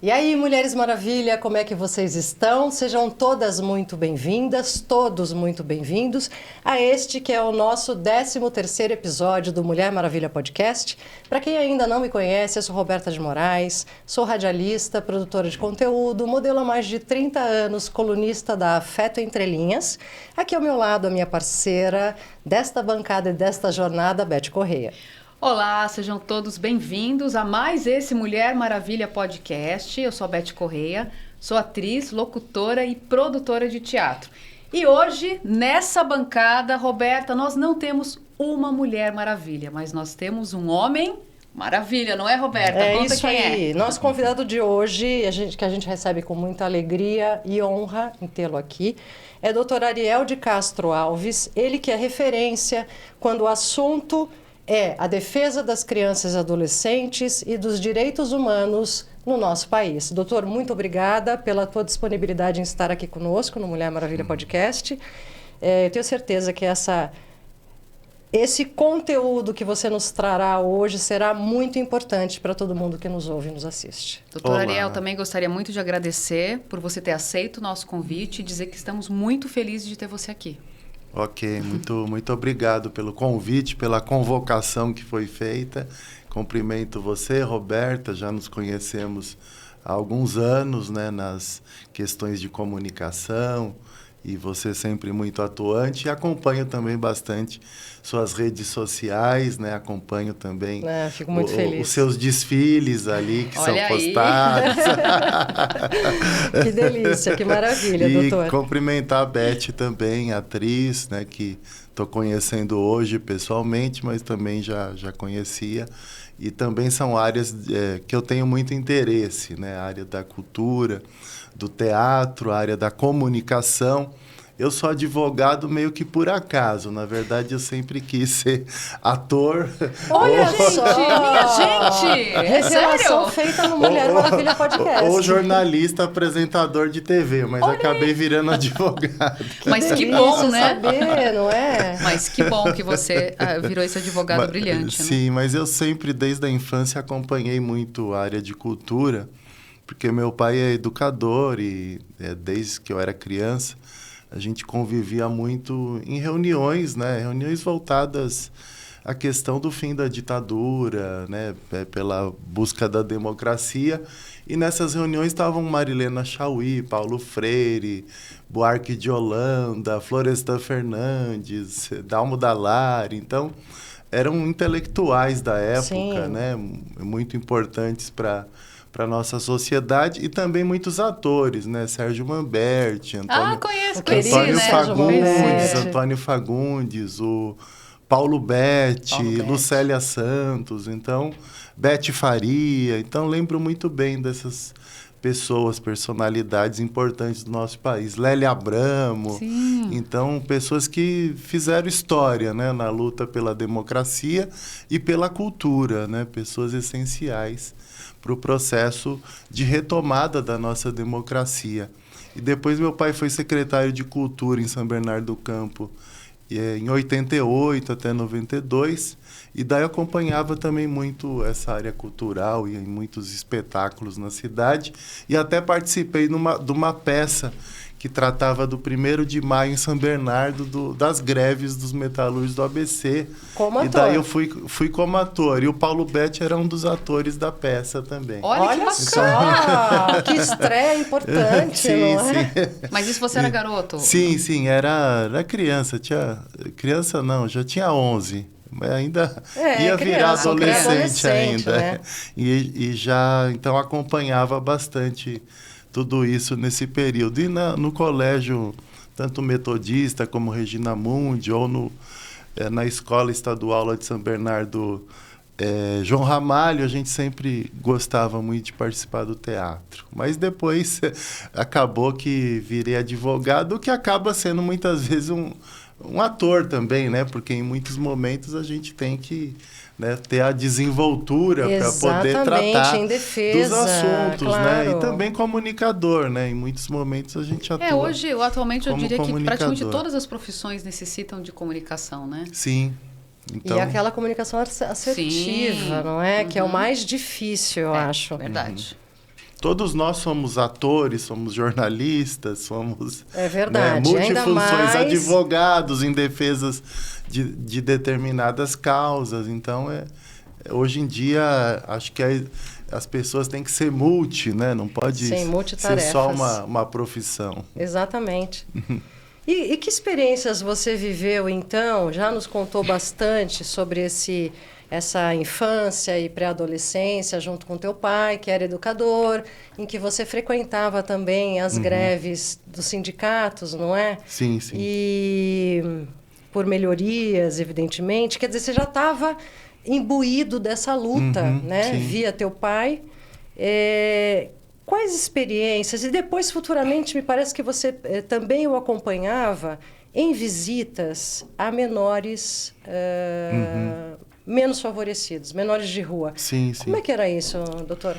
E aí, Mulheres Maravilha, como é que vocês estão? Sejam todas muito bem-vindas, todos muito bem-vindos a este que é o nosso 13º episódio do Mulher Maravilha Podcast. Para quem ainda não me conhece, eu sou Roberta de Moraes, sou radialista, produtora de conteúdo, modelo há mais de 30 anos, colunista da Afeto Entre Linhas. Aqui ao meu lado, a minha parceira desta bancada e desta jornada, Beth Correia. Olá, sejam todos bem-vindos a mais esse Mulher Maravilha Podcast. Eu sou a Beth Correia, sou atriz, locutora e produtora de teatro. E hoje, nessa bancada, Roberta, nós não temos uma Mulher Maravilha, mas nós temos um homem maravilha, não é, Roberta? Conta isso quem aí. é. Nosso convidado de hoje, que a gente recebe com muita alegria e honra em tê-lo aqui, é Dr. Ariel de Castro Alves, ele que é referência quando o assunto é a defesa das crianças e adolescentes e dos direitos humanos no nosso país. Doutor, muito obrigada pela tua disponibilidade em estar aqui conosco no Mulher Maravilha Podcast. Eu tenho certeza que esse conteúdo que você nos trará hoje será muito importante para todo mundo que nos ouve e nos assiste. Doutor Ariel, também gostaria muito de agradecer por você ter aceito o nosso convite e dizer que estamos muito felizes de ter você aqui. Ok, muito obrigado pelo convite, pela convocação que foi feita. Cumprimento você, Roberta, já nos conhecemos há alguns anos, né, nas questões de comunicação, e você sempre muito atuante. E acompanho também bastante suas redes sociais, né? Acompanho também fico muito feliz. Os seus desfiles ali que Olha são postados. Que delícia, que maravilha, doutor. E cumprimentar a Beth também, atriz, né? Que estou conhecendo hoje pessoalmente, mas também já conhecia. E também são áreas que eu tenho muito interesse, né? A área da cultura, do teatro, a área da comunicação. Eu sou advogado meio que por acaso. Na verdade, eu sempre quis ser ator. Olha, minha gente! Revelação feita no Mulher Maravilha Podcast. Ou jornalista, apresentador de TV, mas acabei virando advogado. Mas que bom, né? Saber, não é? Mas que bom que você virou esse advogado brilhante. Sim, né? mas eu sempre, desde a infância, acompanhei muito a área de cultura, porque meu pai é educador e desde que eu era criança, a gente convivia muito em reuniões, né? Reuniões voltadas à questão do fim da ditadura, né? Pela busca da democracia. E nessas reuniões estavam Marilena Chaui, Paulo Freire, Buarque de Holanda, Florestan Fernandes, Dalmo Dallari. Então, eram intelectuais da época, né? Muito importantes para a nossa sociedade, e também muitos atores, né? Sérgio Manberti, Antônio Fagundes, o Paulo Betti, Lucélia Santos, então, Bete Faria. Então, lembro muito bem dessas pessoas, personalidades importantes do nosso país. Lélia Abramo. Sim. Então, pessoas que fizeram história, né? Na luta pela democracia e pela cultura, né? Pessoas essenciais para o processo de retomada da nossa democracia. E depois meu pai foi secretário de Cultura em São Bernardo do Campo em 88 até 92, e daí eu acompanhava também muito essa área cultural, e em muitos espetáculos na cidade, e até participei de uma peça que tratava do 1º de maio em São Bernardo, das greves dos metalúrgicos do ABC. Como ator. E daí eu fui como ator. E o Paulo Betti era um dos atores da peça também. Olha que bacana! Que estreia importante, sim, não é? sim. Mas isso você era garoto? Sim, era criança. Criança não, já tinha 11. Ainda ia virar adolescente ainda. Né? E já, então, acompanhava bastante tudo isso nesse período. E no colégio, tanto metodista como Regina Mundi, ou na escola estadual lá de São Bernardo, João Ramalho, a gente sempre gostava muito de participar do teatro. Mas depois acabou que virei advogado, o que acaba sendo muitas vezes um ator também, né? Porque em muitos momentos a gente tem que, né, ter a desenvoltura para poder tratar em defesa, dos assuntos, claro. né? E também comunicador, né? Em muitos momentos a gente atua. Atualmente, eu diria que praticamente todas as profissões necessitam de comunicação, né? Sim. Então, e aquela comunicação assertiva, não é? Que é o mais difícil, eu acho. Verdade. Todos nós somos atores, somos jornalistas, somos multifunções, mais... advogados em defesas de determinadas causas. Então, hoje em dia, acho que as pessoas têm que ser multi, né? Não pode ser só uma profissão. Exatamente. E que experiências você viveu, então? Já nos contou bastante sobre essa infância e pré-adolescência junto com teu pai, que era educador, em que você frequentava também as greves dos sindicatos, não é? Sim, sim. E por melhorias, evidentemente. Quer dizer, você já estava imbuído dessa luta, né? Sim. Via teu pai. Quais experiências? E depois, futuramente, me parece que você também o acompanhava em visitas a menores... menos favorecidos, menores de rua. Sim, sim. Como é que era isso, doutora?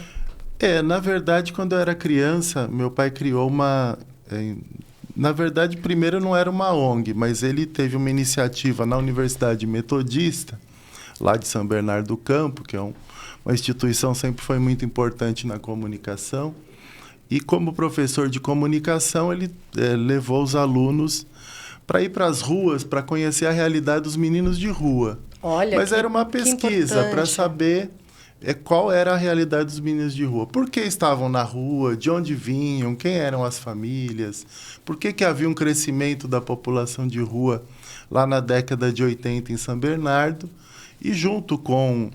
Na verdade, quando eu era criança, meu pai criou uma... na verdade, primeiro não era uma ONG, mas ele teve uma iniciativa na Universidade Metodista, lá de São Bernardo do Campo, que é uma instituição que sempre foi muito importante na comunicação. E como professor de comunicação, ele levou os alunos para ir para as ruas, para conhecer a realidade dos meninos de rua. Olha, mas era uma pesquisa para saber qual era a realidade dos meninos de rua. Por que estavam na rua, de onde vinham, quem eram as famílias, por que havia um crescimento da população de rua lá na década de 80 em São Bernardo. E junto com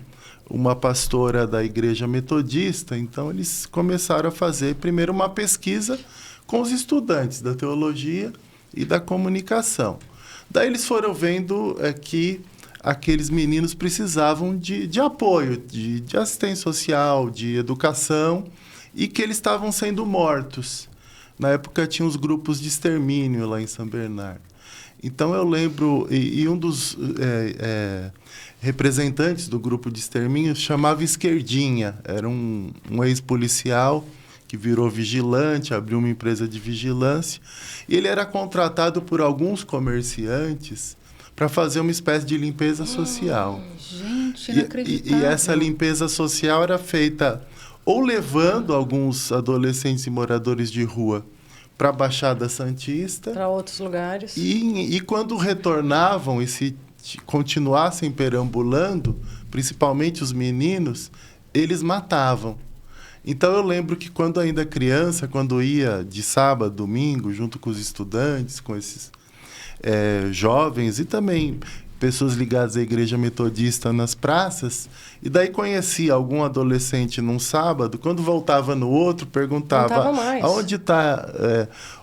uma pastora da Igreja Metodista, então eles começaram a fazer primeiro uma pesquisa com os estudantes da teologia e da comunicação. Daí eles foram vendo que aqueles meninos precisavam de apoio, de assistência social, de educação, e que eles estavam sendo mortos. Na época tinha os grupos de extermínio lá em São Bernardo. Então eu lembro, e um dos representantes do grupo de extermínio chamava Esquerdinha, era um ex-policial que virou vigilante, abriu uma empresa de vigilância, e ele era contratado por alguns comerciantes para fazer uma espécie de limpeza social. Gente, inacreditável. E essa limpeza social era feita ou levando alguns adolescentes e moradores de rua para a Baixada Santista. Para outros lugares. E quando retornavam e se continuassem perambulando, principalmente os meninos, eles matavam. Então eu lembro que quando ainda criança, quando ia de sábado, domingo, junto com os estudantes, com esses jovens e também pessoas ligadas à Igreja Metodista nas praças, e daí conhecia algum adolescente num sábado, quando voltava no outro, perguntava aonde está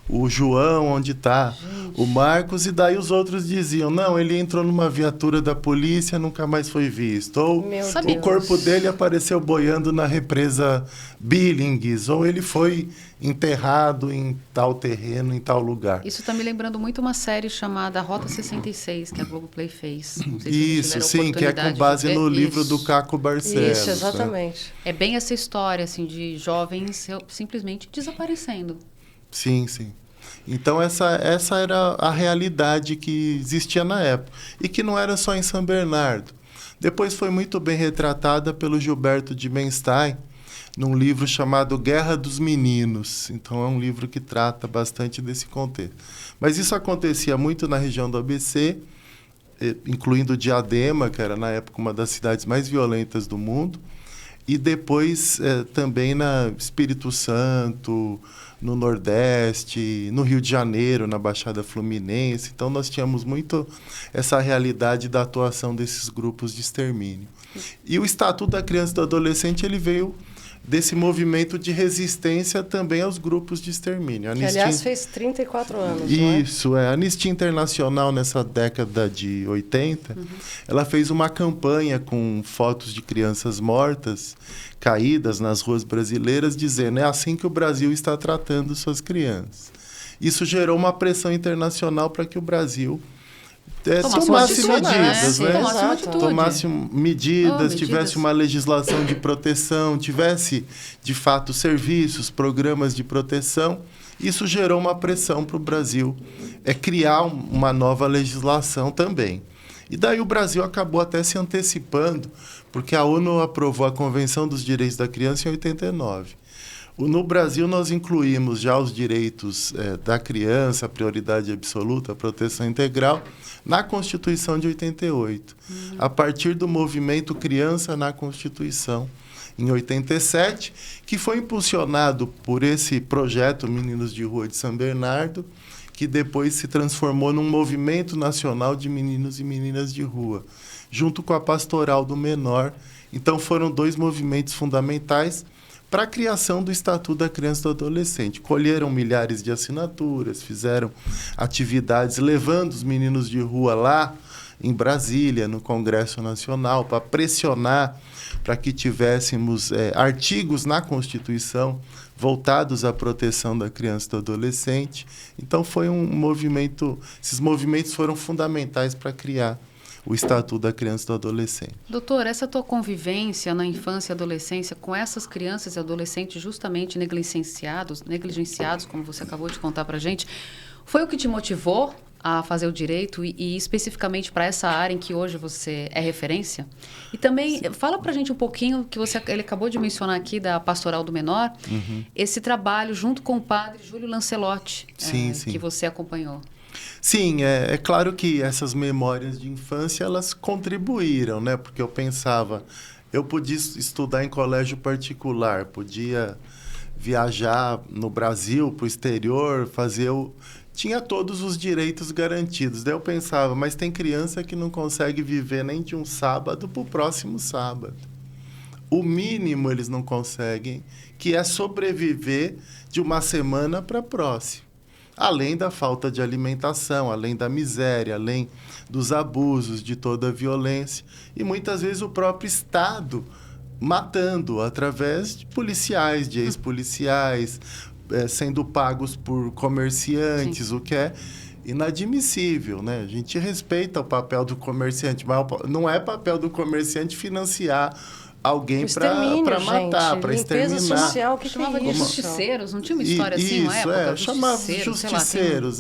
o João, onde está o Marcos, e daí os outros diziam, não, ele entrou numa viatura da polícia, nunca mais foi visto. Ou o corpo dele apareceu boiando na represa Billings, ou ele foi enterrado em tal terreno, em tal lugar. Isso está me lembrando muito uma série chamada Rota 66, que a Globoplay fez. Não sei se isso, sim, que é com base no livro do Caco Barcelos. Isso, exatamente. Né? É bem essa história, assim, de jovens simplesmente desaparecendo. Sim, sim. Então, essa era a realidade que existia na época. E que não era só em São Bernardo. Depois foi muito bem retratada pelo Gilberto de Benstein, num livro chamado Guerra dos Meninos. Então, é um livro que trata bastante desse contexto. Mas isso acontecia muito na região do ABC, incluindo Diadema, que era, na época, uma das cidades mais violentas do mundo, e depois também na Espírito Santo, no Nordeste, no Rio de Janeiro, na Baixada Fluminense. Então, nós tínhamos muito essa realidade da atuação desses grupos de extermínio. E o Estatuto da Criança e do Adolescente ele veio desse movimento de resistência também aos grupos de extermínio. Que, aliás, fez 34 anos, Isso, não é? A Anistia Internacional, nessa década de 80, ela fez uma campanha com fotos de crianças mortas, caídas nas ruas brasileiras, dizendo, é assim que o Brasil está tratando suas crianças. Isso gerou uma pressão internacional para que o Brasil tomasse medidas, né? Tomasse medidas, tivesse uma legislação de proteção, tivesse, de fato, serviços, programas de proteção. Isso gerou uma pressão para o Brasil criar uma nova legislação também. E daí o Brasil acabou até se antecipando, porque a ONU aprovou a Convenção dos Direitos da Criança em 89. No Brasil, nós incluímos já os direitos da criança, a prioridade absoluta, a proteção integral, na Constituição de 88. A partir do movimento Criança na Constituição, em 87, que foi impulsionado por esse projeto Meninos de Rua de São Bernardo, que depois se transformou num movimento nacional de meninos e meninas de rua, junto com a Pastoral do Menor. Então, foram 2 movimentos fundamentais para a criação do Estatuto da Criança e do Adolescente. Colheram milhares de assinaturas, fizeram atividades levando os meninos de rua lá em Brasília, no Congresso Nacional, para pressionar para que tivéssemos artigos na Constituição voltados à proteção da criança e do adolescente. Então, foi um movimento, esses movimentos foram fundamentais para criar o Estatuto da Criança e do Adolescente. Doutor, essa tua convivência na infância e adolescência com essas crianças e adolescentes justamente negligenciados, como você acabou de contar para a gente, foi o que te motivou a fazer o direito e especificamente para essa área em que hoje você é referência? E também, fala para a gente um pouquinho, que ele acabou de mencionar aqui, da Pastoral do Menor, esse trabalho junto com o padre Júlio Lancelotti, sim. que você acompanhou. Sim, é claro que essas memórias de infância, elas contribuíram, né? Porque eu pensava, eu podia estudar em colégio particular, podia viajar no Brasil, para o exterior, tinha todos os direitos garantidos. Daí eu pensava, mas tem criança que não consegue viver nem de um sábado para o próximo sábado. O mínimo eles não conseguem, que é sobreviver de uma semana para a próxima. Além da falta de alimentação, além da miséria, além dos abusos, de toda a violência. E muitas vezes o próprio Estado matando através de policiais, de ex-policiais, sendo pagos por comerciantes, Sim. O que é inadmissível, né? A gente respeita o papel do comerciante, mas não é papel do comerciante financiar alguém para matar, para exterminar. Social, que chamava de isso? justiceiros, não tinha uma história assim, não é? Chamava de justiceiros,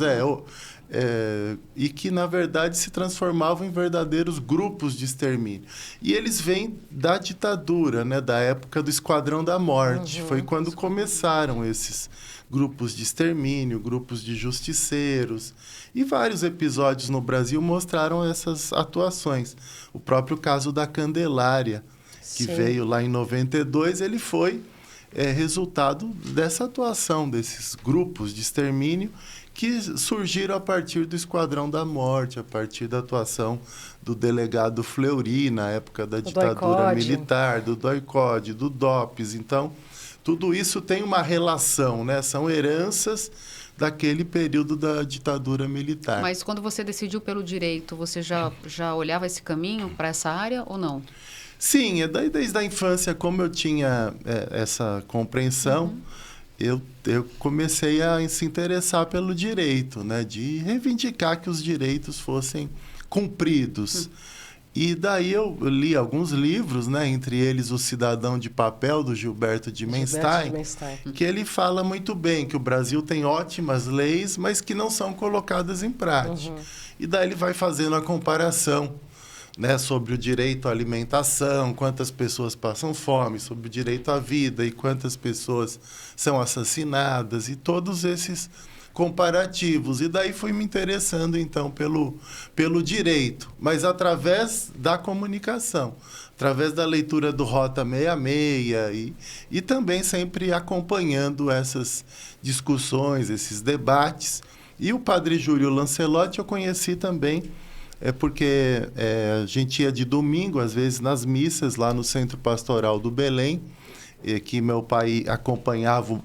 e que, na verdade, se transformavam em verdadeiros grupos de extermínio. E eles vêm da ditadura, né, da época do Esquadrão da Morte. Foi quando começaram esses grupos de extermínio, grupos de justiceiros. E vários episódios no Brasil mostraram essas atuações. O próprio caso da Candelária, que veio lá em 92, ele foi resultado dessa atuação, desses grupos de extermínio que surgiram a partir do Esquadrão da Morte, a partir da atuação do delegado Fleury, na época da ditadura militar, do DOI-CODE, do DOPS. Então, tudo isso tem uma relação, né? São heranças daquele período da ditadura militar. Mas quando você decidiu pelo direito, você já olhava esse caminho para essa área ou não? Sim, desde a infância, como eu tinha essa compreensão, eu comecei a se interessar pelo direito, né? De reivindicar que os direitos fossem cumpridos. E daí eu li alguns livros, né? Entre eles O Cidadão de Papel, do Gilberto de Menstein, que ele fala muito bem que o Brasil tem ótimas leis, mas que não são colocadas em prática. E daí ele vai fazendo a comparação, né, sobre o direito à alimentação, quantas pessoas passam fome, sobre o direito à vida e quantas pessoas são assassinadas, e todos esses comparativos. E daí fui me interessando, então, pelo direito, mas através da comunicação, através da leitura do Rota 66 e também sempre acompanhando essas discussões, esses debates. E o padre Júlio Lancelotti eu conheci também, porque a gente ia de domingo, às vezes, nas missas, lá no Centro Pastoral do Belém, que meu pai acompanhava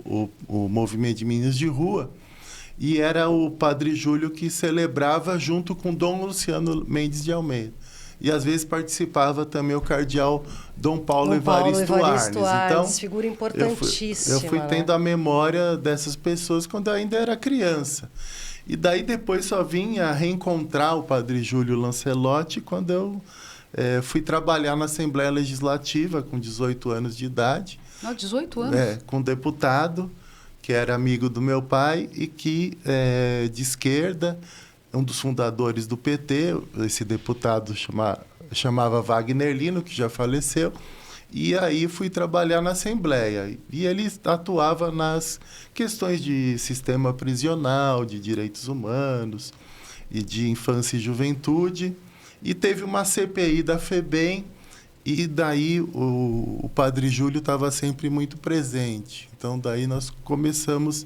o movimento de meninos de rua, e era o padre Júlio que celebrava junto com Dom Luciano Mendes de Almeida. E, às vezes, participava também o cardeal Dom Paulo Evaristo Arnes. Então, figura importantíssima. Eu fui tendo a memória dessas pessoas quando eu ainda era criança. E daí depois só vim a reencontrar o padre Júlio Lancelotti quando eu fui trabalhar na Assembleia Legislativa com 18 anos de idade. 18 anos? Com um deputado que era amigo do meu pai e que, de esquerda, um dos fundadores do PT, esse deputado chamava Wagner Lino, que já faleceu, E aí fui trabalhar na Assembleia. E ele atuava nas questões de sistema prisional, de direitos humanos e de infância e juventude. E teve uma CPI da FEBEM, e daí o Padre Júlio estava sempre muito presente. Então, daí nós começamos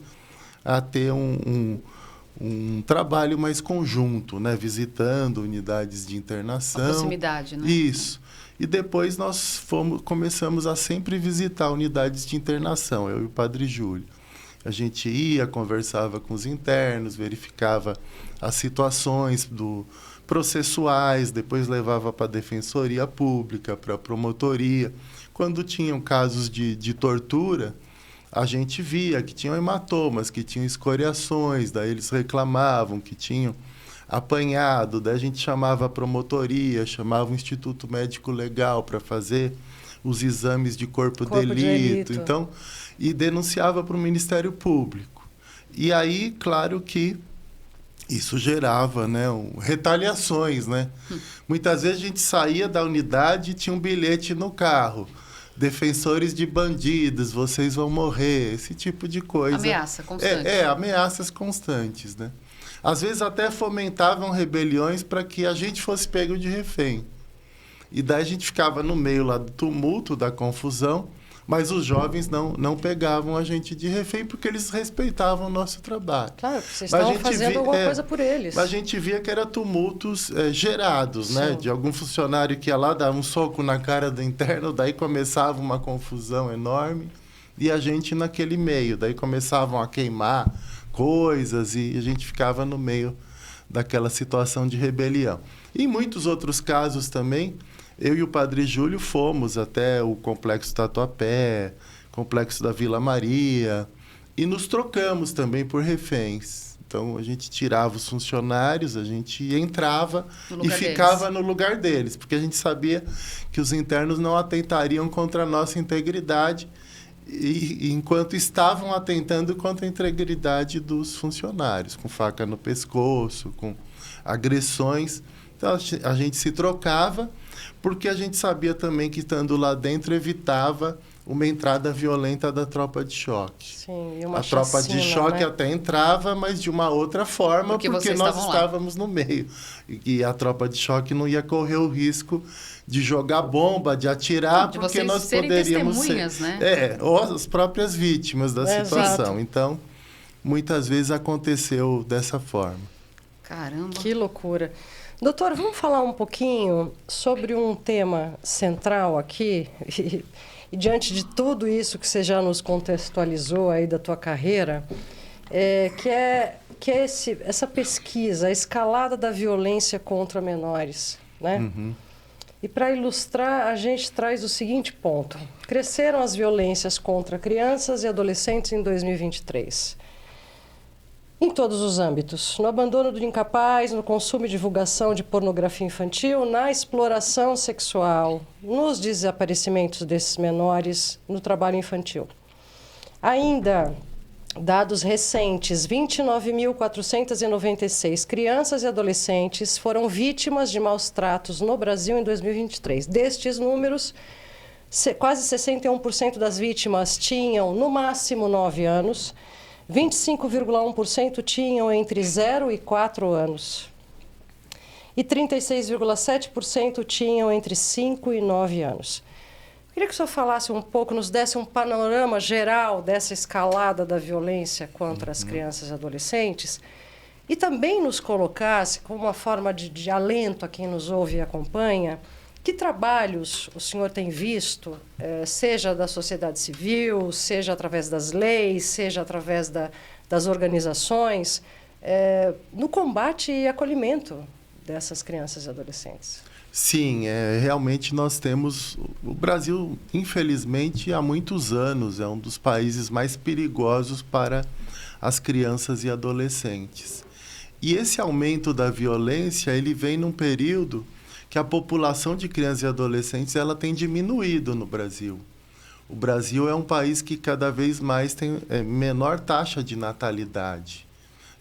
a ter um trabalho mais conjunto, né? Visitando unidades de internação. A proximidade, né? Isso. E depois nós começamos a sempre visitar unidades de internação, eu e o Padre Júlio. A gente ia, conversava com os internos, verificava as situações processuais, depois levava para a Defensoria Pública, para a Promotoria. Quando tinham casos de tortura, a gente via que tinham hematomas, que tinham escoriações, daí eles reclamavam que tinham apanhado, daí a gente chamava a promotoria, chamava o Instituto Médico Legal para fazer os exames de corpo de delito. Então, e denunciava para o Ministério Público. E aí, claro que isso gerava, né, retaliações, né? Muitas vezes a gente saía da unidade e tinha um bilhete no carro. Defensores de bandidos, vocês vão morrer, esse tipo de coisa. Ameaça constante. Ameaças constantes, né? Às vezes até fomentavam rebeliões para que a gente fosse pego de refém. E daí a gente ficava no meio lá do tumulto, da confusão, mas os jovens não pegavam a gente de refém porque eles respeitavam o nosso trabalho. Claro, vocês estavam fazendo alguma coisa por eles. Mas a gente via que eram tumultos gerados, né? De algum funcionário que ia lá dar um soco na cara do interno, daí começava uma confusão enorme, e a gente naquele meio. Daí começavam a queimar coisas e a gente ficava no meio daquela situação de rebelião. E em muitos outros casos também, eu e o Padre Júlio fomos até o Complexo Tatuapé, Complexo da Vila Maria, e nos trocamos também por reféns. Então, a gente tirava os funcionários, a gente entrava e ficava no lugar deles, porque a gente sabia que os internos não atentariam contra a nossa integridade, e enquanto estavam atentando contra a integridade dos funcionários, com faca no pescoço, com agressões. Então, a gente se trocava, porque a gente sabia também que, estando lá dentro, evitava uma entrada violenta da tropa de choque. Sim, e uma a tropa de choque, né? Até entrava, mas de uma outra forma, porque nós estávamos no meio. E a tropa de choque não ia correr o risco de jogar bomba, de atirar, de porque nós serem poderíamos testemunhas, ser... né? Ou as próprias vítimas da situação. Exato. Então, muitas vezes aconteceu dessa forma. Caramba! Que loucura. Doutor, vamos falar um pouquinho sobre um tema central aqui, e diante de tudo isso que você já nos contextualizou aí da tua carreira, que é essa pesquisa, a escalada da violência contra menores, né? Uhum. E para ilustrar, a gente traz o seguinte ponto. Cresceram as violências contra crianças e adolescentes em 2023. Em todos os âmbitos. No abandono do incapaz, no consumo e divulgação de pornografia infantil, na exploração sexual, nos desaparecimentos desses menores, no trabalho infantil. Ainda, dados recentes, 29.496 crianças e adolescentes foram vítimas de maus tratos no Brasil em 2023. Destes números, quase 61% das vítimas tinham, no máximo, 9 anos, 25,1% tinham entre 0 e 4 anos. E 36,7% tinham entre 5 e 9 anos. Queria que o senhor falasse um pouco, nos desse um panorama geral dessa escalada da violência contra as crianças e adolescentes, e também nos colocasse, como uma forma de alento a quem nos ouve e acompanha, que trabalhos o senhor tem visto, seja da sociedade civil, seja através das leis, seja através das organizações, no combate e acolhimento dessas crianças e adolescentes? Sim, realmente nós temos... O Brasil, infelizmente, há muitos anos, é um dos países mais perigosos para as crianças e adolescentes. E esse aumento da violência, ele vem num período que a população de crianças e adolescentes ela tem diminuído no Brasil. O Brasil é um país que cada vez mais tem menor taxa de natalidade.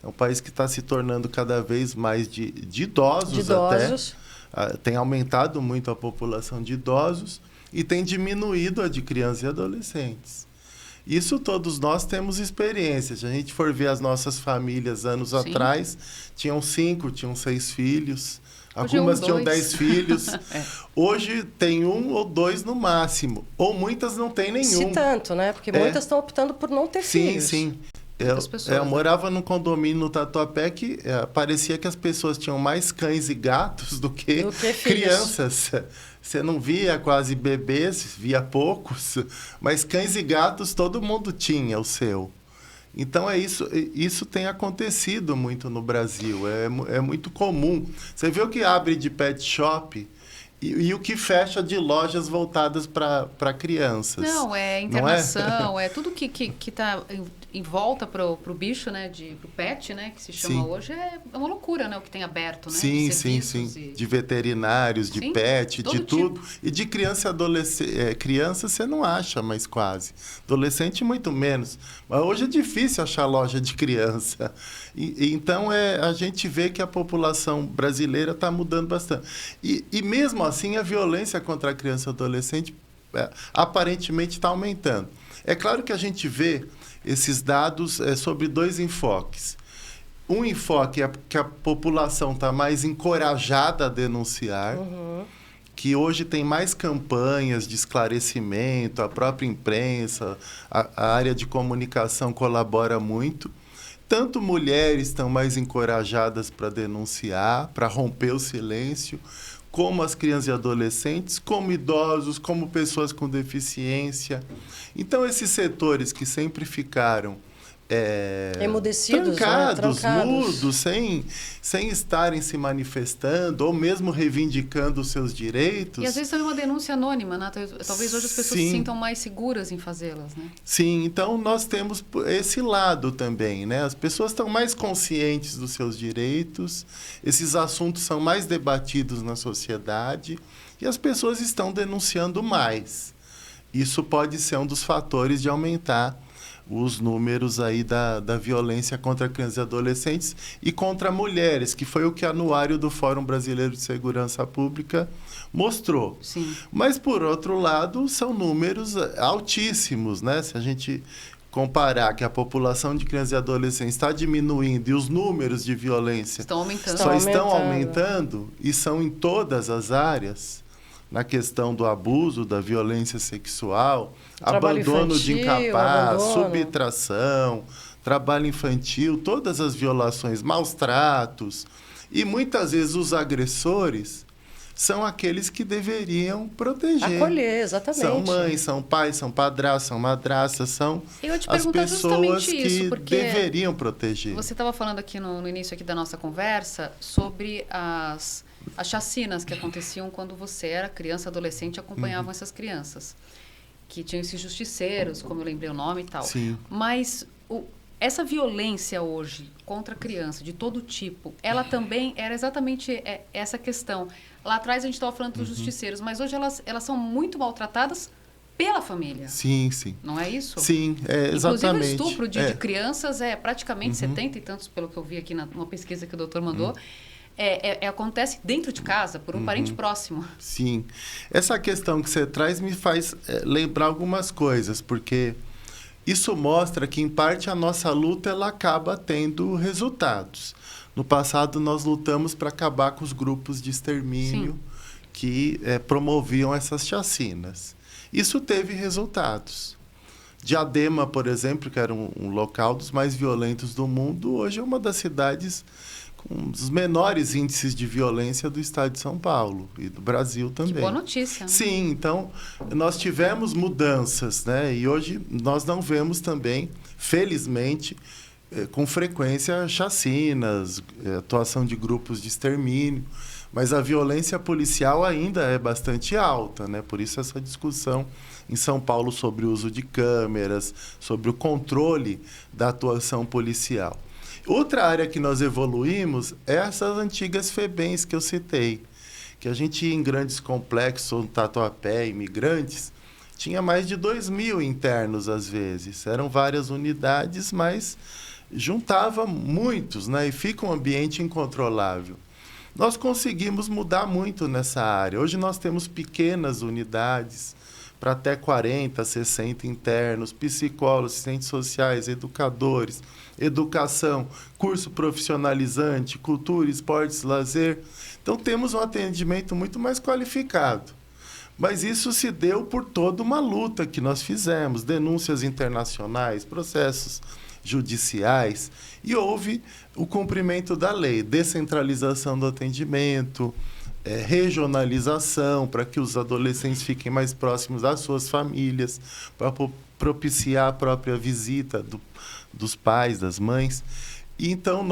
É um país que está se tornando cada vez mais de idosos até. Tem aumentado muito a população de idosos e tem diminuído a de crianças e adolescentes. Isso todos nós temos experiência. Se a gente for ver as nossas famílias anos atrás, tinham 5, tinham 6 filhos. Algumas tinham 10 filhos. Hoje tem 1 ou 2 no máximo. Ou muitas não têm nenhum. Se tanto, né? Porque muitas estão optando por não ter filhos. Sim. Eu morava num condomínio no Tatuapé que parecia que as pessoas tinham mais cães e gatos do que crianças. Você não via quase bebês, via poucos, mas cães e gatos todo mundo tinha o seu. Então isso tem acontecido muito no Brasil, é muito comum. Você vê o que abre de pet shop e o que fecha de lojas voltadas para crianças. Não, é internação, é tudo que está em volta pro bicho, né, pro pet, né, que se chama hoje, é uma loucura, né, o que tem aberto, né? Sim. De veterinários, de pet, de tudo. E de criança e adolescente. Criança você não acha mais quase. Adolescente muito menos. Mas hoje é difícil achar loja de criança. Então a gente vê que a população brasileira está mudando bastante. E mesmo assim a violência contra a criança e adolescente aparentemente está aumentando. É claro que a gente vê esses dados sobre 2 enfoques. Um enfoque é que a população está mais encorajada a denunciar, que hoje tem mais campanhas de esclarecimento, a própria imprensa, a área de comunicação colabora muito. Tanto mulheres estão mais encorajadas para denunciar, para romper o silêncio, como as crianças e adolescentes, como idosos, como pessoas com deficiência. Então, esses setores que sempre ficaram emudecidos, trancados, mudos, sem estarem se manifestando ou mesmo reivindicando os seus direitos. E às vezes também uma denúncia anônima, né? Talvez hoje as pessoas se sintam mais seguras em fazê-las, né? Sim, então nós temos esse lado também, né? As pessoas estão mais conscientes dos seus direitos, esses assuntos são mais debatidos na sociedade e as pessoas estão denunciando mais. Isso pode ser um dos fatores de aumentar os números aí da violência contra crianças e adolescentes e contra mulheres, que foi o que o anuário do Fórum Brasileiro de Segurança Pública mostrou. Sim. Mas, por outro lado, são números altíssimos, né? Se a gente comparar que a população de crianças e adolescentes está diminuindo e os números de violência estão aumentando e são em todas as áreas, na questão do abuso, da violência sexual, abandono de incapaz, subtração, trabalho infantil, todas as violações, maus tratos. E muitas vezes os agressores são aqueles que deveriam proteger. Acolher, exatamente. São mães, são pais, são padrastos, são madrastas, são as pessoas que deveriam proteger. Você estava falando aqui no início aqui da nossa conversa sobre as chacinas que aconteciam quando você era criança, adolescente e acompanhavam essas crianças. Que tinham esses justiceiros, como eu lembrei o nome e tal. Sim. Mas essa violência hoje contra a criança, de todo tipo, ela também era exatamente essa questão. Lá atrás a gente estava falando dos justiceiros, mas hoje elas são muito maltratadas pela família. Sim. Não é isso? Sim, exatamente. Inclusive o estupro de crianças é praticamente 70 e tantos, pelo que eu vi aqui numa pesquisa que o doutor mandou. Acontece dentro de casa, por um parente próximo. Sim. Essa questão que você traz me faz lembrar algumas coisas, porque isso mostra que, em parte, a nossa luta ela acaba tendo resultados. No passado, nós lutamos para acabar com os grupos de extermínio que promoviam essas chacinas. Isso teve resultados. Diadema, por exemplo, que era um local dos mais violentos do mundo, hoje é uma das cidades com os menores índices de violência do estado de São Paulo e do Brasil também. Que boa notícia. Né? Sim, então nós tivemos mudanças, né? E hoje nós não vemos também, felizmente, com frequência chacinas, atuação de grupos de extermínio, mas a violência policial ainda é bastante alta, né? Por isso essa discussão em São Paulo sobre o uso de câmeras, sobre o controle da atuação policial. Outra área que nós evoluímos é essas antigas FEBEMs que eu citei, que a gente ia em grandes complexos, no Tatuapé, imigrantes, tinha mais de 2.000 internos às vezes. Eram várias unidades, mas juntava muitos, né? E fica um ambiente incontrolável. nós conseguimos mudar muito nessa área. Hoje nós temos pequenas unidades para até 40, 60 internos, psicólogos, assistentes sociais, educadores, educação, curso profissionalizante, cultura, esportes, lazer. Então, temos um atendimento muito mais qualificado. Mas isso se deu por toda uma luta que nós fizemos, denúncias internacionais, processos judiciais, e houve o cumprimento da lei, descentralização do atendimento, regionalização, para que os adolescentes fiquem mais próximos das suas famílias, para propiciar a própria visita dos pais, das mães. E então,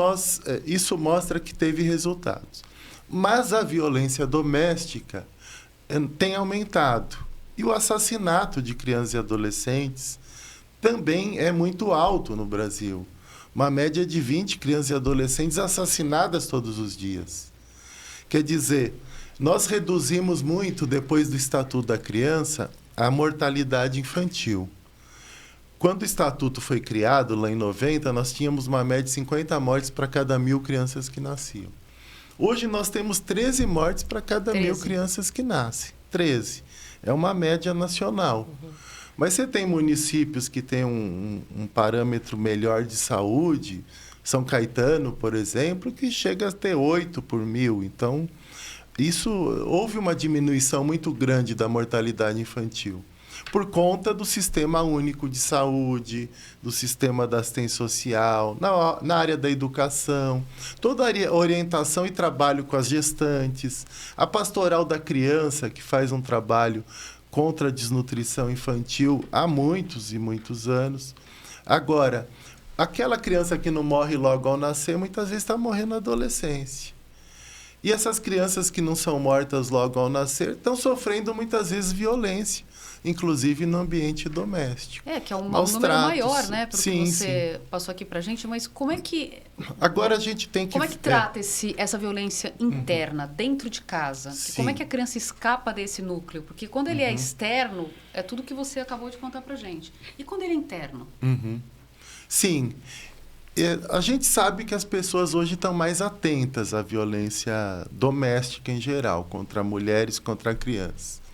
isso mostra que teve resultados. Mas a violência doméstica tem aumentado. E o assassinato de crianças e adolescentes também é muito alto no Brasil. Uma média de 20 crianças e adolescentes assassinadas todos os dias. Quer dizer, nós reduzimos muito, depois do Estatuto da Criança, a mortalidade infantil. Quando o Estatuto foi criado, lá em 90, nós tínhamos uma média de 50 mortes para cada 1.000 crianças que nasciam. Hoje nós temos 13 mortes para cada 1.000 crianças que nascem. 13. É uma média nacional. Uhum. Mas você tem municípios que têm um parâmetro melhor de saúde, São Caetano, por exemplo, que chega a ter 8 por 1.000. Então, houve uma diminuição muito grande da mortalidade infantil, por conta do Sistema Único de Saúde, do Sistema da Assistência Social, na área da educação, toda a orientação e trabalho com as gestantes, a Pastoral da Criança, que faz um trabalho contra a desnutrição infantil há muitos e muitos anos. Agora, aquela criança que não morre logo ao nascer, muitas vezes está morrendo na adolescência. E essas crianças que não são mortas logo ao nascer estão sofrendo muitas vezes violência, inclusive no ambiente doméstico. Que é um número maior, né? Porque você passou aqui pra gente, mas como é que... Agora a gente tem que... Como é que trata essa violência interna, dentro de casa? Como é que a criança escapa desse núcleo? Porque quando ele é externo, é tudo que você acabou de contar pra gente. E quando ele é interno? Sim. A gente sabe que as pessoas hoje estão mais atentas à violência doméstica em geral, contra mulheres, contra crianças.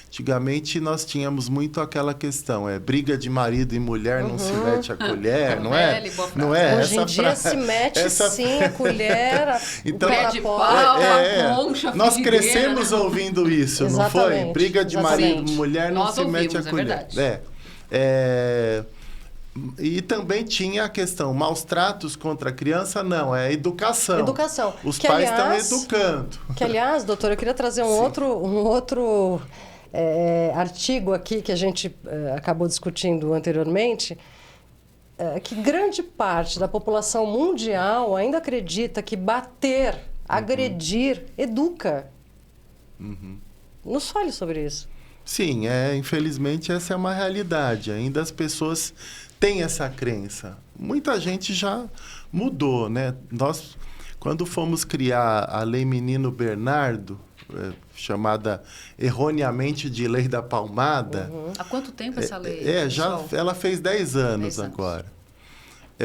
Antigamente nós tínhamos muito aquela questão, briga de marido e mulher não se mete a colher, não é? Não é? Hoje em dia se mete sim a colher, então, o pé de pau, a concha, nós crescemos ouvindo isso, não foi? Briga de marido e mulher não se mete a colher. E também tinha a questão, maus tratos contra a criança, não, é educação. Educação. Os pais estão educando. Que, aliás, doutora, eu queria trazer um outro artigo aqui que a gente acabou discutindo anteriormente, que grande parte da população mundial ainda acredita que bater, agredir, educa. Nos fale sobre isso. Sim, infelizmente essa é uma realidade. Ainda as pessoas têm essa crença. Muita gente já mudou, né? Nós, quando fomos criar a Lei Menino Bernardo, chamada erroneamente de Lei da Palmada... Há quanto tempo essa lei? Ela fez 10 anos agora.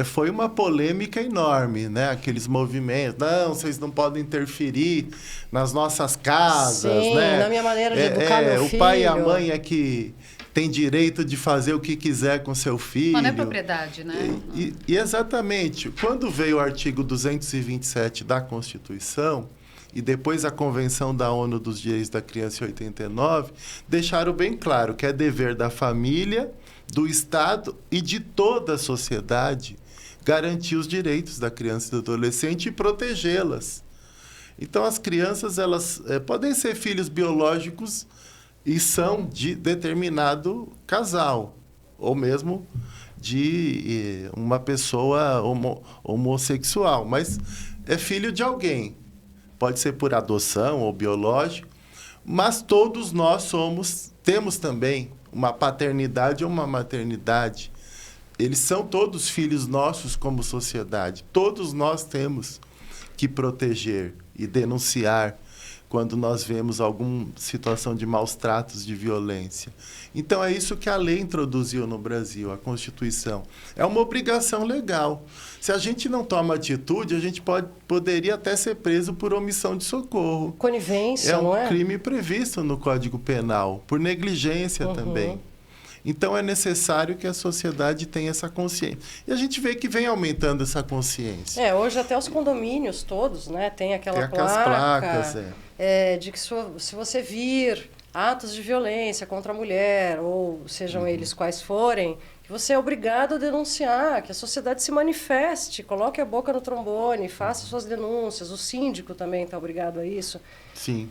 Foi uma polêmica enorme, né? Aqueles movimentos, não, vocês não podem interferir nas nossas casas, sim, né? Na minha maneira de educar meu filho. O pai e a mãe é que tem direito de fazer o que quiser com seu filho. Mas não é propriedade, né? E exatamente. Quando veio o artigo 227 da Constituição, e depois a Convenção da ONU dos Direitos da Criança em 89, deixaram bem claro que é dever da família, do Estado e de toda a sociedade garantir os direitos da criança e do adolescente e protegê-las. Então, as crianças elas podem ser filhos biológicos e são de determinado casal, ou mesmo de uma pessoa homossexual, mas é filho de alguém. Pode ser por adoção ou biológico, mas todos nós temos também uma paternidade ou uma maternidade. Eles são todos filhos nossos como sociedade. Todos nós temos que proteger e denunciar quando nós vemos alguma situação de maus tratos, de violência. Então, é isso que a lei introduziu no Brasil, a Constituição. É uma obrigação legal. Se a gente não toma atitude, a gente poderia até ser preso por omissão de socorro. Conivência, não é? É um crime previsto no Código Penal, por negligência também. Então, é necessário que a sociedade tenha essa consciência. E a gente vê que vem aumentando essa consciência. Hoje até os condomínios todos, né? Tem aquela Tem aquelas placas, de que se você vir atos de violência contra a mulher, ou sejam eles quais forem, que você é obrigado a denunciar, que a sociedade se manifeste, coloque a boca no trombone, faça suas denúncias. O síndico também está obrigado a isso. Sim.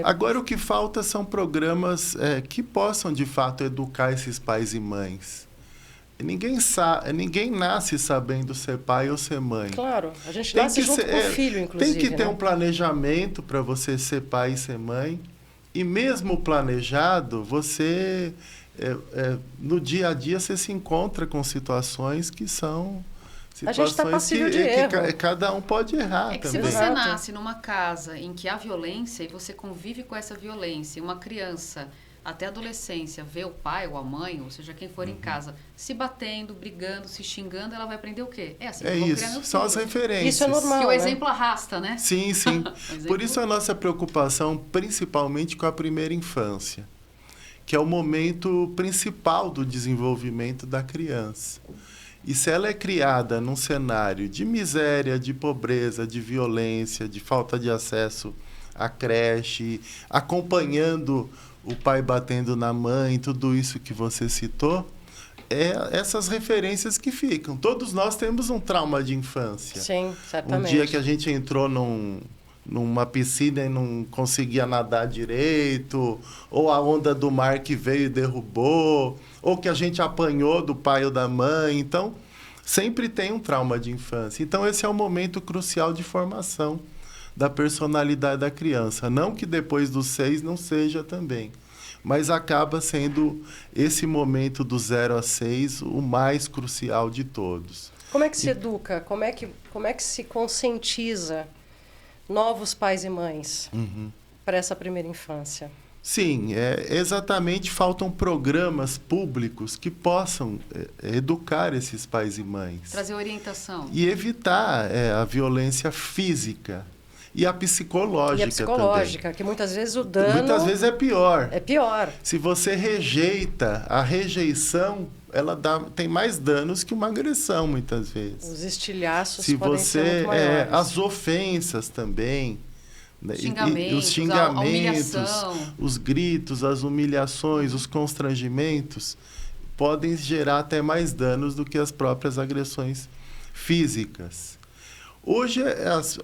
Agora, o que falta são programas que possam, de fato, educar esses pais e mães. Ninguém nasce sabendo ser pai ou ser mãe. Claro, a gente nasce junto com o filho, inclusive. Tem que ter um planejamento para você ser pai e ser mãe. E mesmo planejado, você, no dia a dia, você se encontra com situações que são... A gente está passível de erro. Cada um pode errar que também. Se você nasce numa casa em que há violência e você convive com essa violência, uma criança até a adolescência vê o pai ou a mãe, ou seja, quem for em casa, se batendo, brigando, se xingando, ela vai aprender o quê? Assim que eu vou criar meu filho. São as referências. Isso é normal, que o exemplo arrasta, né? Sim. Por isso a nossa preocupação, principalmente com a primeira infância, que é o momento principal do desenvolvimento da criança. E se ela é criada num cenário de miséria, de pobreza, de violência, de falta de acesso à creche, acompanhando o pai batendo na mãe, tudo isso que você citou, essas referências que ficam. Todos nós temos um trauma de infância. Sim, certamente. Um dia que a gente entrou numa piscina e não conseguia nadar direito, ou a onda do mar que veio e derrubou, ou que a gente apanhou do pai ou da mãe. Então, sempre tem um trauma de infância. Então, esse é o momento crucial de formação da personalidade da criança. Não que depois dos 6 não seja também, mas acaba sendo esse momento do 0 a 6 o mais crucial de todos. Como é que se educa? Como é que se conscientiza novos pais e mães para essa primeira infância? Sim, exatamente, faltam programas públicos que possam educar esses pais e mães. Trazer orientação. E evitar a violência física e a psicológica. E a psicológica, também. Que muitas vezes o dano... Muitas vezes é pior. É pior. Se você rejeita, a rejeição, ela tem mais danos que uma agressão, muitas vezes. Os estilhaços Se podem ser muito maiores. As ofensas também, né? Xingamentos, os xingamentos, a humilhação. os gritos, as humilhações, os constrangimentos podem gerar até mais danos do que as próprias agressões físicas. Hoje,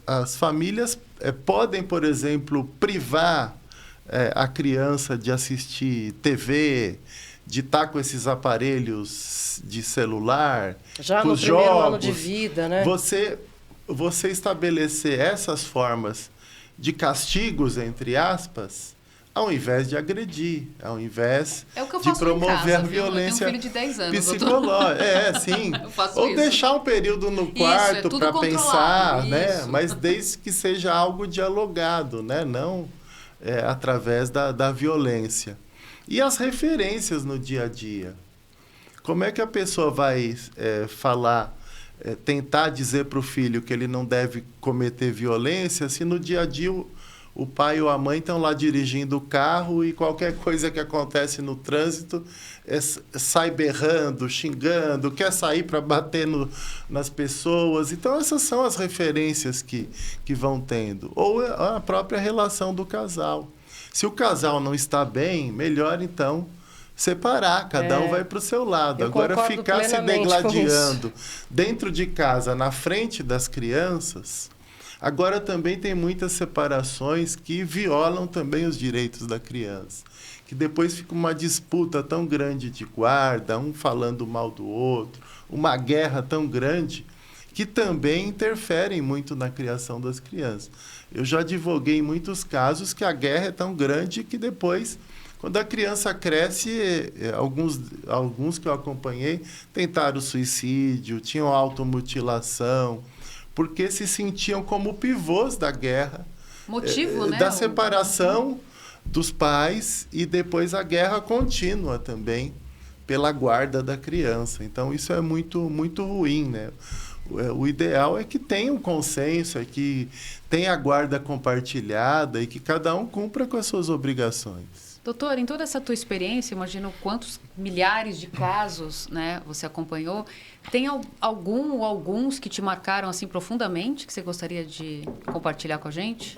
as famílias podem, por exemplo, privar a criança de assistir TV, de estar com esses aparelhos de celular, já com no os primeiro jogos. ano de vida, né? Você estabelecer essas formas de castigos, entre aspas, ao invés de agredir, ao invés de promover a violência eu tenho um filho de 10 anos, psicológica. Sim. Ou isso. Deixar um período no quarto para pensar, né? Isso. Mas desde que seja algo dialogado, né? Não através da violência. E as referências no dia a dia. Como é que a pessoa vai tentar dizer para o filho que ele não deve cometer violência se no dia a dia o pai ou a mãe estão lá dirigindo o carro e qualquer coisa que acontece no trânsito sai berrando, xingando, quer sair para bater nas pessoas. Então, essas são as referências que vão tendo. Ou a própria relação do casal. Se o casal não está bem, melhor, então, separar. Cada um vai para o seu lado. Agora, ficar se degladiando dentro de casa, na frente das crianças... Agora também tem muitas separações que violam também os direitos da criança. Que depois fica uma disputa tão grande de guarda, um falando mal do outro, uma guerra tão grande, que também interferem muito na criação das crianças. Eu já advoguei em muitos casos que a guerra é tão grande que depois, quando a criança cresce, alguns que eu acompanhei tentaram suicídio, tinham automutilação, porque se sentiam como pivôs da guerra motivo, né? Da separação dos pais e depois a guerra contínua também pela guarda da criança. Então, isso é muito, muito ruim, né? O ideal é que tenha um consenso, é que tenha a guarda compartilhada e que cada um cumpra com as suas obrigações. Doutor, em toda essa tua experiência, imagino quantos milhares de casos, né, você acompanhou. Tem algum ou alguns que te marcaram assim profundamente, que você gostaria de compartilhar com a gente?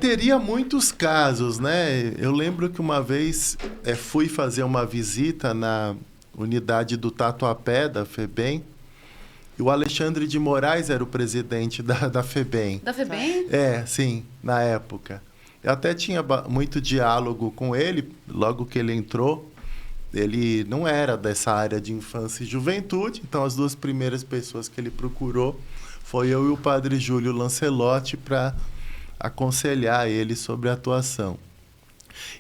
Teria muitos casos, né? Eu lembro que uma vez fui fazer uma visita na unidade do Tatuapé, da FEBEM, e o Alexandre de Moraes era o presidente da FEBEM. Da FEBEM? Sim, na época. Eu até tinha muito diálogo com ele, logo que ele entrou. Ele não era dessa área de infância e juventude, então as duas primeiras pessoas que ele procurou foi eu e o padre Júlio Lancelotti para aconselhar ele sobre a atuação.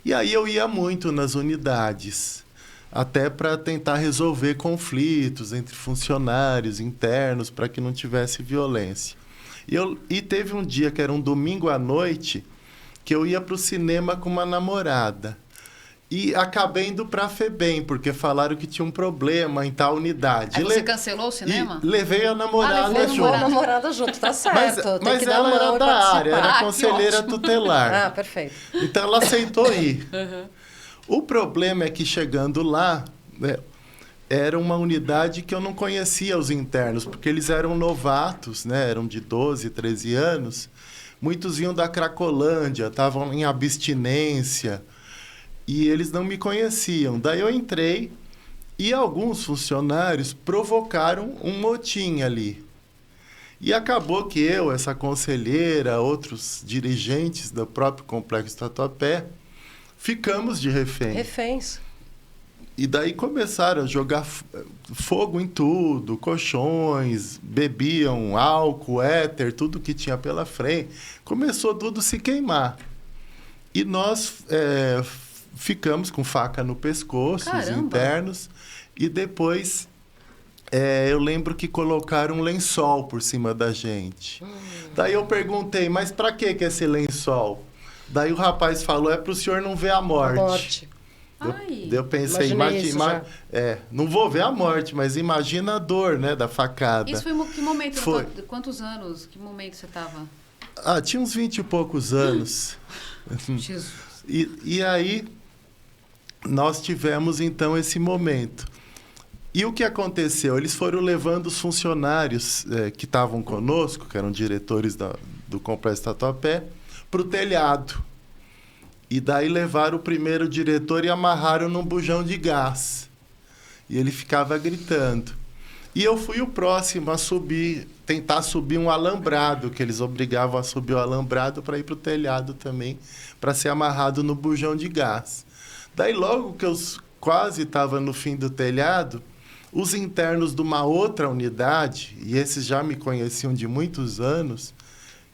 E aí eu ia muito nas unidades, até para tentar resolver conflitos entre funcionários internos, para que não tivesse violência. E teve um dia, que era um domingo à noite, que eu ia para o cinema com uma namorada. E acabei indo para a FEBEM, porque falaram que tinha um problema em tal unidade. Aí você cancelou o cinema? E levei a namorada junto. Levou a namorada junto, tá certo. Mas ela era da área, era conselheira tutelar. Perfeito. Então ela aceitou ir. O problema é que chegando lá, né, era uma unidade que eu não conhecia os internos, porque eles eram novatos, né, eram de 12, 13 anos. Muitos vinham da Cracolândia, estavam em abstinência e eles não me conheciam. Daí eu entrei e alguns funcionários provocaram um motim ali. E acabou que eu, essa conselheira, outros dirigentes do próprio Complexo Tatuapé, ficamos de refém. Reféns. E daí começaram a jogar fogo em tudo, colchões, bebiam álcool, éter, tudo que tinha pela frente. Começou tudo a se queimar. E nós ficamos com faca no pescoço, Caramba. os internos. E depois, eu lembro que colocaram um lençol por cima da gente. Daí eu perguntei, mas para que esse lençol? Daí o rapaz falou, para o senhor não ver a morte. Eu pensei, não vou ver a morte, mas imagina a dor, né, da facada. Isso foi que momento? Foi. Quantos anos? Que momento você estava? Tinha uns 20 e poucos anos. Jesus. E aí, nós tivemos, então, esse momento. E o que aconteceu? Eles foram levando os funcionários que estavam conosco, que eram diretores do Complexo Tatuapé, para o telhado. E daí levaram o primeiro diretor e amarraram num bujão de gás. E ele ficava gritando. E eu fui o próximo a tentar subir um alambrado, que eles obrigavam a subir o alambrado para ir para o telhado também, para ser amarrado no bujão de gás. Daí logo que eu quase estava no fim do telhado, os internos de uma outra unidade, e esses já me conheciam de muitos anos,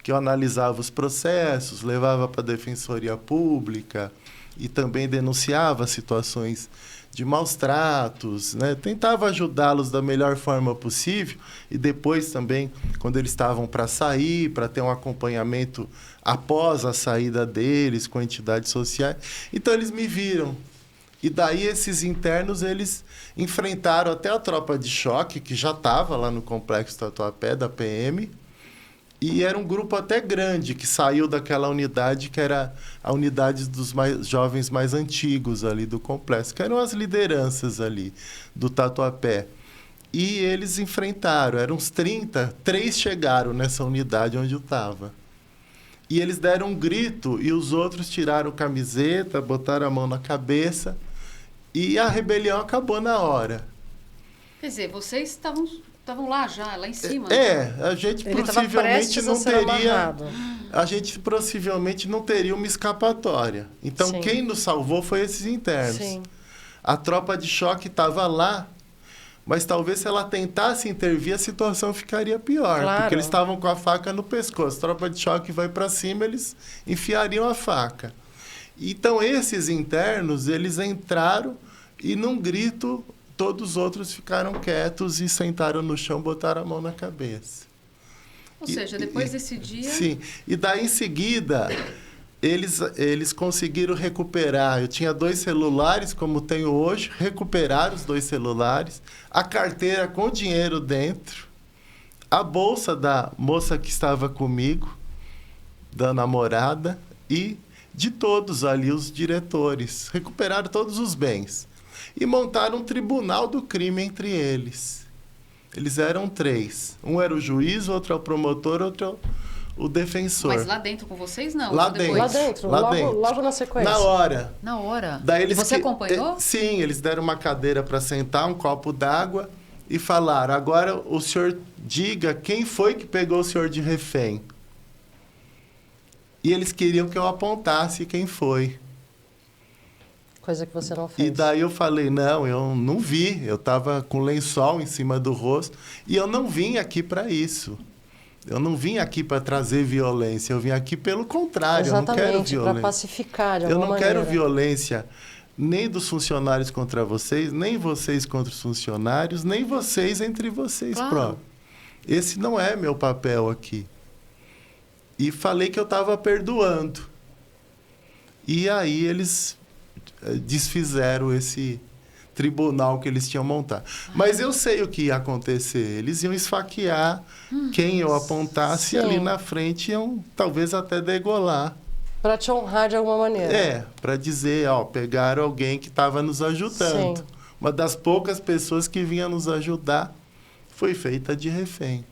que eu analisava os processos, levava para a Defensoria Pública e também denunciava situações de maus tratos, né? Tentava ajudá-los da melhor forma possível e depois também, quando eles estavam para sair, para ter um acompanhamento após a saída deles com entidades sociais. Então, eles me viram. E daí, esses internos, eles enfrentaram até a tropa de choque, que já estava lá no Complexo Tatuapé, da PM, e era um grupo até grande que saiu daquela unidade que era a unidade dos jovens mais antigos ali do complexo, que eram as lideranças ali do Tatuapé. E eles enfrentaram, eram uns 30, 3 chegaram nessa unidade onde eu estava. E eles deram um grito e os outros tiraram camiseta, botaram a mão na cabeça e a rebelião acabou na hora. Quer dizer, vocês estavam lá já, lá em cima. A gente possivelmente não teria. A gente possivelmente não teria uma escapatória. Então, Sim. Quem nos salvou foi esses internos. Sim. A tropa de choque estava lá, mas talvez se ela tentasse intervir, a situação ficaria pior. Claro. Porque eles estavam com a faca no pescoço. A tropa de choque vai para cima, eles enfiariam a faca. Então, esses internos, eles entraram e, num grito, todos os outros ficaram quietos e sentaram no chão, botaram a mão na cabeça. Ou seja, depois desse dia... Sim. E daí, em seguida, eles conseguiram recuperar. Eu tinha 2 celulares, como tenho hoje, recuperaram os 2 celulares, a carteira com dinheiro dentro, a bolsa da moça que estava comigo, da namorada, e de todos ali os diretores. Recuperaram todos os bens. E montaram um tribunal do crime entre eles. Eles eram 3. Um era o juiz, outro é o promotor, outro é o defensor. Mas lá dentro com vocês, não? Lá depois? dentro. Logo na sequência. Na hora. Na hora. Daí eles Você acompanhou? Sim, eles deram uma cadeira para sentar, um copo d'água e falaram: agora o senhor diga quem foi que pegou o senhor de refém. E eles queriam que eu apontasse quem foi. Coisa que você não fez. E daí eu falei: não, eu não vi. Eu estava com lençol em cima do rosto e eu não vim aqui para isso. Eu não vim aqui para trazer violência. Eu vim aqui pelo contrário. Exatamente, eu não quero violência. para pacificar de alguma Eu não maneira. quero violência nem dos funcionários contra vocês, nem vocês contra os funcionários, nem vocês entre vocês próprios. Esse não é meu papel aqui. E falei que eu estava perdoando. E aí eles desfizeram esse tribunal que eles tinham montado. Mas eu sei o que ia acontecer. Eles iam esfaquear quem eu apontasse. Sim. Ali na frente, iam talvez até degolar. Para te honrar de alguma maneira. Para dizer, pegaram alguém que estava nos ajudando. Sim. Uma das poucas pessoas que vinha nos ajudar foi feita de refém.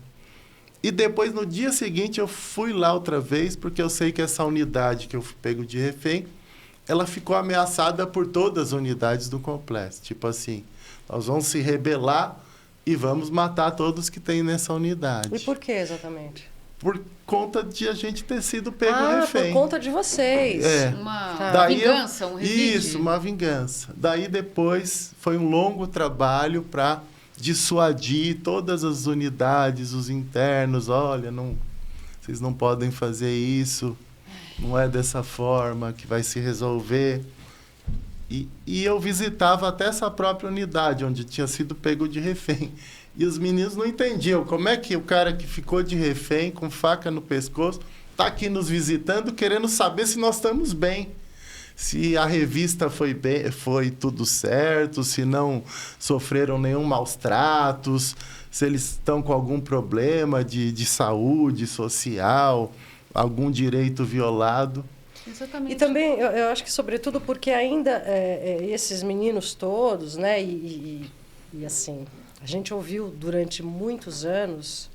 E depois, no dia seguinte, eu fui lá outra vez, porque eu sei que essa unidade que eu fui pego de refém, ela ficou ameaçada por todas as unidades do complexo. Tipo assim, nós vamos se rebelar e vamos matar todos que tem nessa unidade. E por que exatamente? Por conta de a gente ter sido pego refém. Por conta de vocês. Uma vingança, um revide. Isso, uma vingança. Daí depois foi um longo trabalho para dissuadir todas as unidades, os internos. Olha, vocês não podem fazer isso. Não é dessa forma que vai se resolver. E eu visitava até essa própria unidade, onde tinha sido pego de refém. E os meninos não entendiam como é que o cara que ficou de refém, com faca no pescoço, está aqui nos visitando, querendo saber se nós estamos bem. Se a revista foi tudo certo, se não sofreram nenhum maus tratos, se eles estão com algum problema de saúde social, algum direito violado. Exatamente. E também, eu acho que sobretudo porque ainda esses meninos todos, né, e assim, a gente ouviu durante muitos anos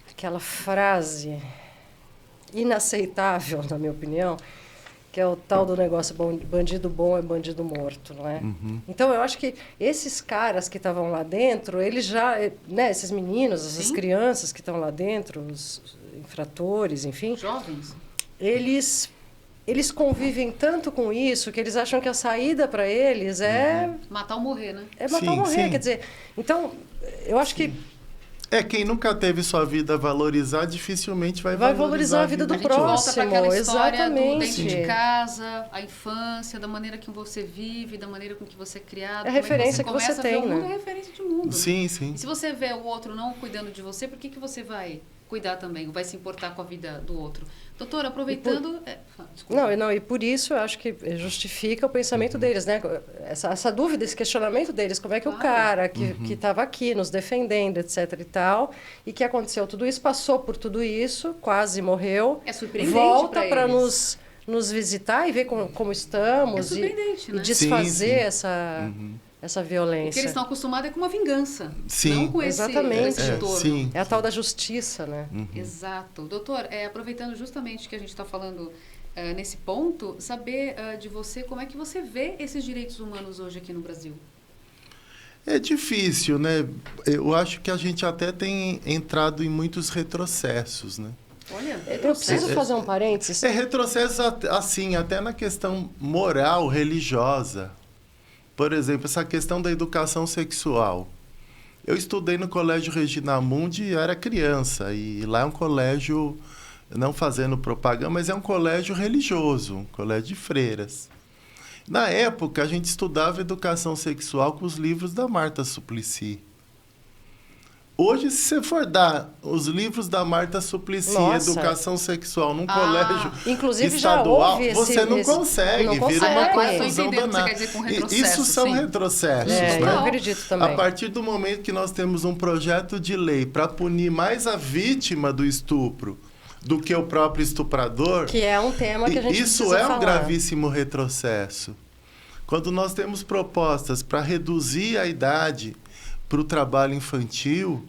aquela frase inaceitável, na minha opinião, que é o tal do negócio, bandido bom é bandido morto, não é? Uhum. Então, eu acho que esses caras que estavam lá dentro, eles já, né, esses meninos, essas crianças que estão lá dentro, os infratores, enfim... Jovens. Eles convivem tanto com isso que eles acham que a saída para eles é... Matar ou morrer, né? É matar ou morrer, quer dizer... Então, eu acho que... Quem nunca teve sua vida valorizada, dificilmente vai valorizar a vida do próximo. Volta para aquela história exatamente. do dentro de casa, a infância, da maneira que você vive, da maneira com que você é criado. É a referência que você tem, né? né? É referência de mundo. Sim, sim. E se você vê o outro não cuidando de você, por que você vai cuidar também? Vai se importar com a vida do outro? Doutora, aproveitando... E por isso eu acho que justifica o pensamento deles, né? Essa dúvida, esse questionamento deles, como é que o cara que estava aqui nos defendendo, etc e tal, e que aconteceu tudo isso, passou por tudo isso, quase morreu, é surpreendente volta para nos visitar e ver como estamos, é surpreendente, e né? desfazer essa violência. Porque eles estão acostumados com uma vingança, sim. não com esse retorno. Sim. É a tal da justiça, né? Exato. Doutor, aproveitando justamente que a gente está falando nesse ponto, saber de você como é que você vê esses direitos humanos hoje aqui no Brasil. É difícil, né? Eu acho que a gente até tem entrado em muitos retrocessos, né? Olha, eu preciso fazer um parênteses. Retrocesso, assim, até na questão moral, religiosa. Por exemplo, essa questão da educação sexual. Eu estudei no Colégio Regina Mundi e era criança. E lá é um colégio, não fazendo propaganda, mas é um colégio religioso, um colégio de freiras. Na época, a gente estudava educação sexual com os livros da Marta Suplicy. Hoje, se você for dar os livros da Marta Suplicy, Educação Sexual, num colégio inclusive estadual, já houve você não consegue. Vira uma confusão danada. Isso são retrocessos. Né? Eu acredito também. A partir do momento que nós temos um projeto de lei para punir mais a vítima do estupro do que o próprio estuprador... Que é um tema que a gente precisa falar. Isso é um gravíssimo retrocesso. Quando nós temos propostas para reduzir a idade para o trabalho infantil,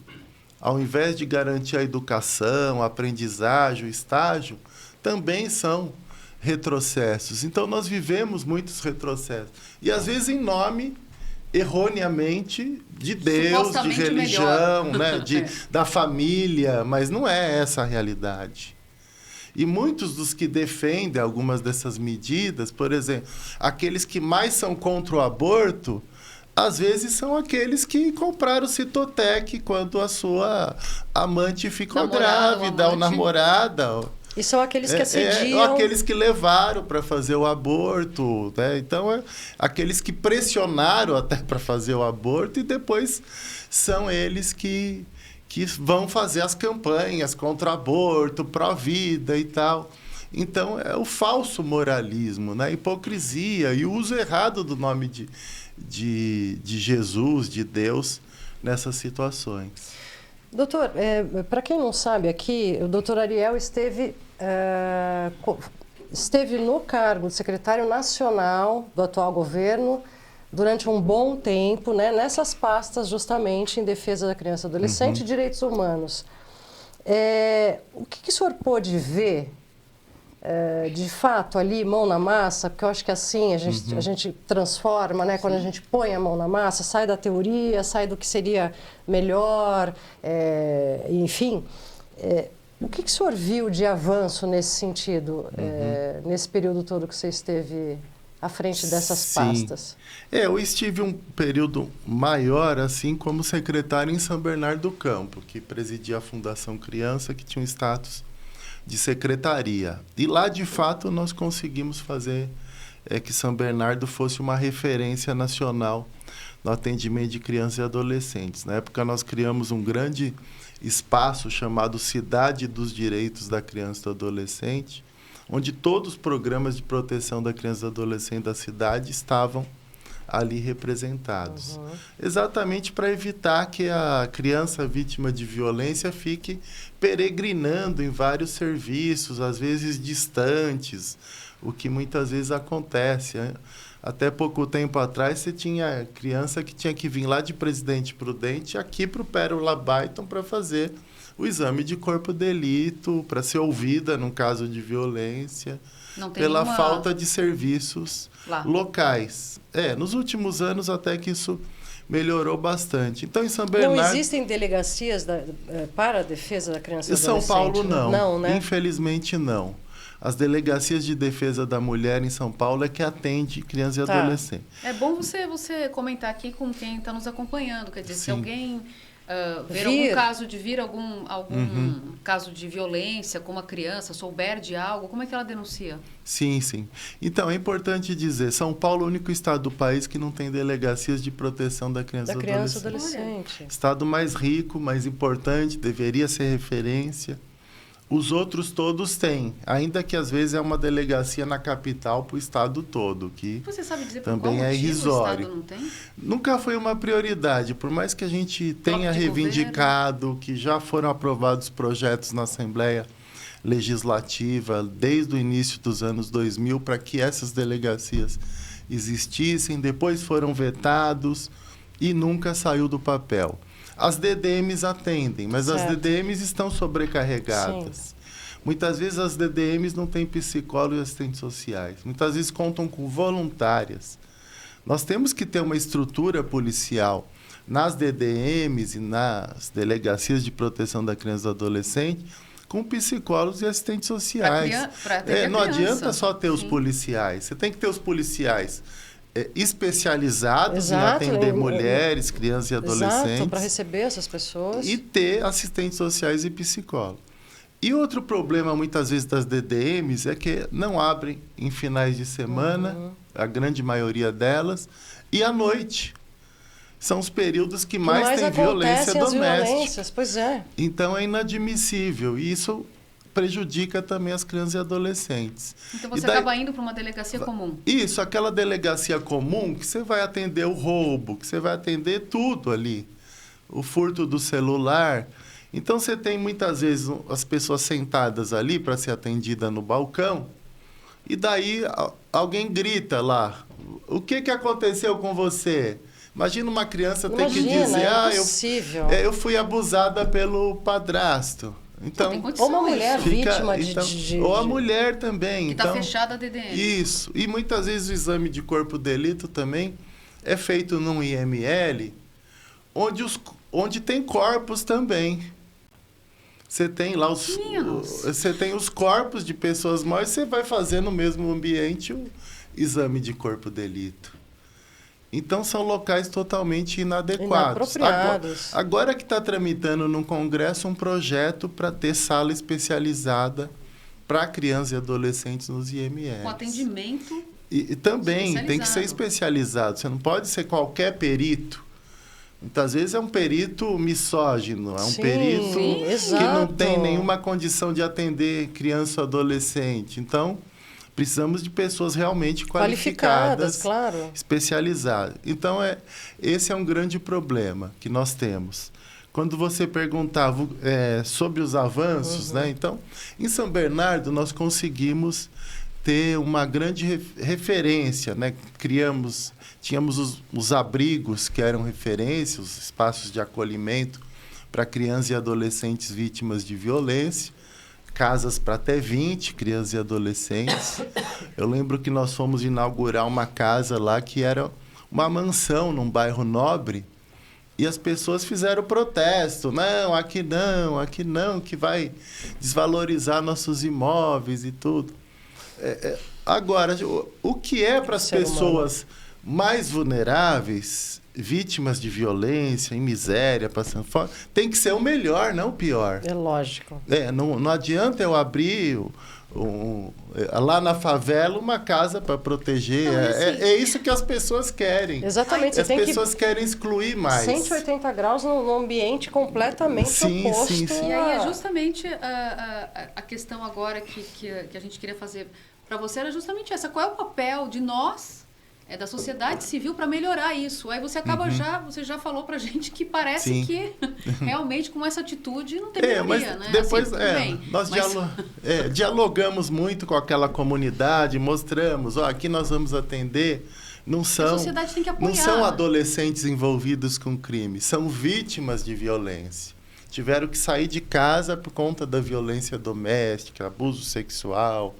ao invés de garantir a educação, a aprendizagem, o estágio, também são retrocessos. Então, nós vivemos muitos retrocessos. E, às vezes, em nome, erroneamente, de Deus, de religião, né? Da família, mas não é essa a realidade. E muitos dos que defendem algumas dessas medidas, por exemplo, aqueles que mais são contra o aborto, às vezes são aqueles que compraram o Citotec quando a sua amante ficou grávida, ou namorada. E são aqueles que assediam... aqueles que levaram para fazer o aborto. Né? Então, aqueles que pressionaram até para fazer o aborto e depois são eles que vão fazer as campanhas contra o aborto, pró-vida e tal. Então, é o falso moralismo, né? A hipocrisia e o uso errado do nome de Jesus, de Deus, nessas situações. Doutor, para quem não sabe aqui, o doutor Ariel esteve no cargo de secretário nacional do atual governo durante um bom tempo, né, nessas pastas justamente em defesa da criança e adolescente e direitos humanos. O que o senhor pôde ver de fato ali, mão na massa, porque eu acho que assim a gente transforma, né? Quando a gente põe a mão na massa, sai da teoria, sai do que seria melhor, enfim. O que o senhor viu de avanço nesse sentido, nesse período todo que você esteve à frente dessas pastas? Eu estive um período maior, assim, como secretário em São Bernardo do Campo, que presidia a Fundação Criança, que tinha um status de secretaria. E lá, de fato, nós conseguimos fazer que São Bernardo fosse uma referência nacional no atendimento de crianças e adolescentes. Na época, nós criamos um grande espaço chamado Cidade dos Direitos da Criança e do Adolescente, onde todos os programas de proteção da criança e do adolescente da cidade estavam ali representados. Exatamente para evitar que a criança vítima de violência fique peregrinando em vários serviços, às vezes distantes, o que muitas vezes acontece. Até pouco tempo atrás, você tinha criança que tinha que vir lá de Presidente Prudente aqui para o Pérola Byton para fazer o exame de corpo de delito, para ser ouvida num caso de violência, pela falta de serviços locais. Nos últimos anos até que isso melhorou bastante. Então, em São Bernardo... Não existem delegacias para a defesa da criança e adolescente? Em São Paulo, não. Não, né? Infelizmente, não. As delegacias de defesa da mulher em São Paulo é que atende criança e adolescente. É bom você comentar aqui com quem está nos acompanhando. Quer dizer, se alguém... ver algum caso de algum caso de violência com uma criança, souber de algo, como é que ela denuncia? Sim. Então, é importante dizer, São Paulo é o único estado do país que não tem delegacias de proteção da criança e adolescente. Estado mais rico, mais importante, deveria ser referência. Os outros todos têm, ainda que às vezes é uma delegacia na capital para o estado todo, que você sabe dizer também é irrisório. O estado não tem? Nunca foi uma prioridade, por mais que a gente tenha reivindicado que já foram aprovados projetos na Assembleia Legislativa desde o início dos anos 2000 para que essas delegacias existissem, depois foram vetados e nunca saiu do papel. As DDMs atendem, mas as DDMs estão sobrecarregadas. Sim. Muitas vezes as DDMs não têm psicólogos e assistentes sociais. Muitas vezes contam com voluntárias. Nós temos que ter uma estrutura policial nas DDMs e nas delegacias de proteção da criança e do adolescente com psicólogos e assistentes sociais. Não adianta só ter os policiais. Você tem que ter os policiais especializados em atender mulheres, crianças e adolescentes. Para receber essas pessoas. E ter assistentes sociais e psicólogos. E outro problema, muitas vezes, das DDMs é que não abrem em finais de semana, a grande maioria delas, e à noite. são os períodos que mais tem violência acontecem as doméstica. violências, pois é. Então, é inadmissível. E isso prejudica também as crianças e adolescentes. Então, você acaba indo para uma delegacia comum. Isso, aquela delegacia comum que você vai atender o roubo, que você vai atender tudo ali. O furto do celular. Então, você tem muitas vezes as pessoas sentadas ali para ser atendida no balcão, e daí alguém grita lá, o que aconteceu com você? Imagina uma criança ter que dizer, eu fui abusada pelo padrasto. Então, ou uma mulher vítima ou a mulher também. Que está fechada a DDM. Isso. E muitas vezes o exame de corpo de delito também é feito num IML, onde tem corpos também. Você tem lá você tem os corpos de pessoas mortas, você vai fazer no mesmo ambiente o exame de corpo de delito. Então, são locais totalmente inadequados. Agora que está tramitando no Congresso um projeto para ter sala especializada para crianças e adolescentes nos IMLs. Com atendimento e também tem que ser especializado. Você não pode ser qualquer perito. Muitas vezes é um perito misógino, é um perito que não tem nenhuma condição de atender criança ou adolescente. Então, precisamos de pessoas realmente qualificadas, claro, especializadas. Então, esse é um grande problema que nós temos. Quando você perguntava sobre os avanços, né? Então, em São Bernardo, nós conseguimos ter uma grande referência, né? Tínhamos os abrigos que eram referência, os espaços de acolhimento para crianças e adolescentes vítimas de violência, casas para até 20 crianças e adolescentes. Eu lembro que nós fomos inaugurar uma casa lá que era uma mansão num bairro nobre, e as pessoas fizeram protesto. Não, aqui não, que vai desvalorizar nossos imóveis e tudo. Agora, o que é para as pessoas mais vulneráveis, vítimas de violência, em miséria, passando fome, tem que ser o melhor, não o pior. É lógico. Não adianta eu abrir lá na favela uma casa para proteger. É isso que as pessoas querem. Exatamente. As pessoas querem excluir mais. 180 graus num ambiente completamente oposto. Sim. E aí é justamente a questão agora que a gente queria fazer para você era justamente essa. Qual é o papel de nós, da sociedade civil, para melhorar isso? Aí você acaba você já falou pra gente que parece que realmente com essa atitude não tem melhoria, né? Depois, nós dialogamos muito com aquela comunidade, mostramos, aqui nós vamos atender. A sociedade tem que apoiar. Não são adolescentes envolvidos com crime, são vítimas de violência. Tiveram que sair de casa por conta da violência doméstica, abuso sexual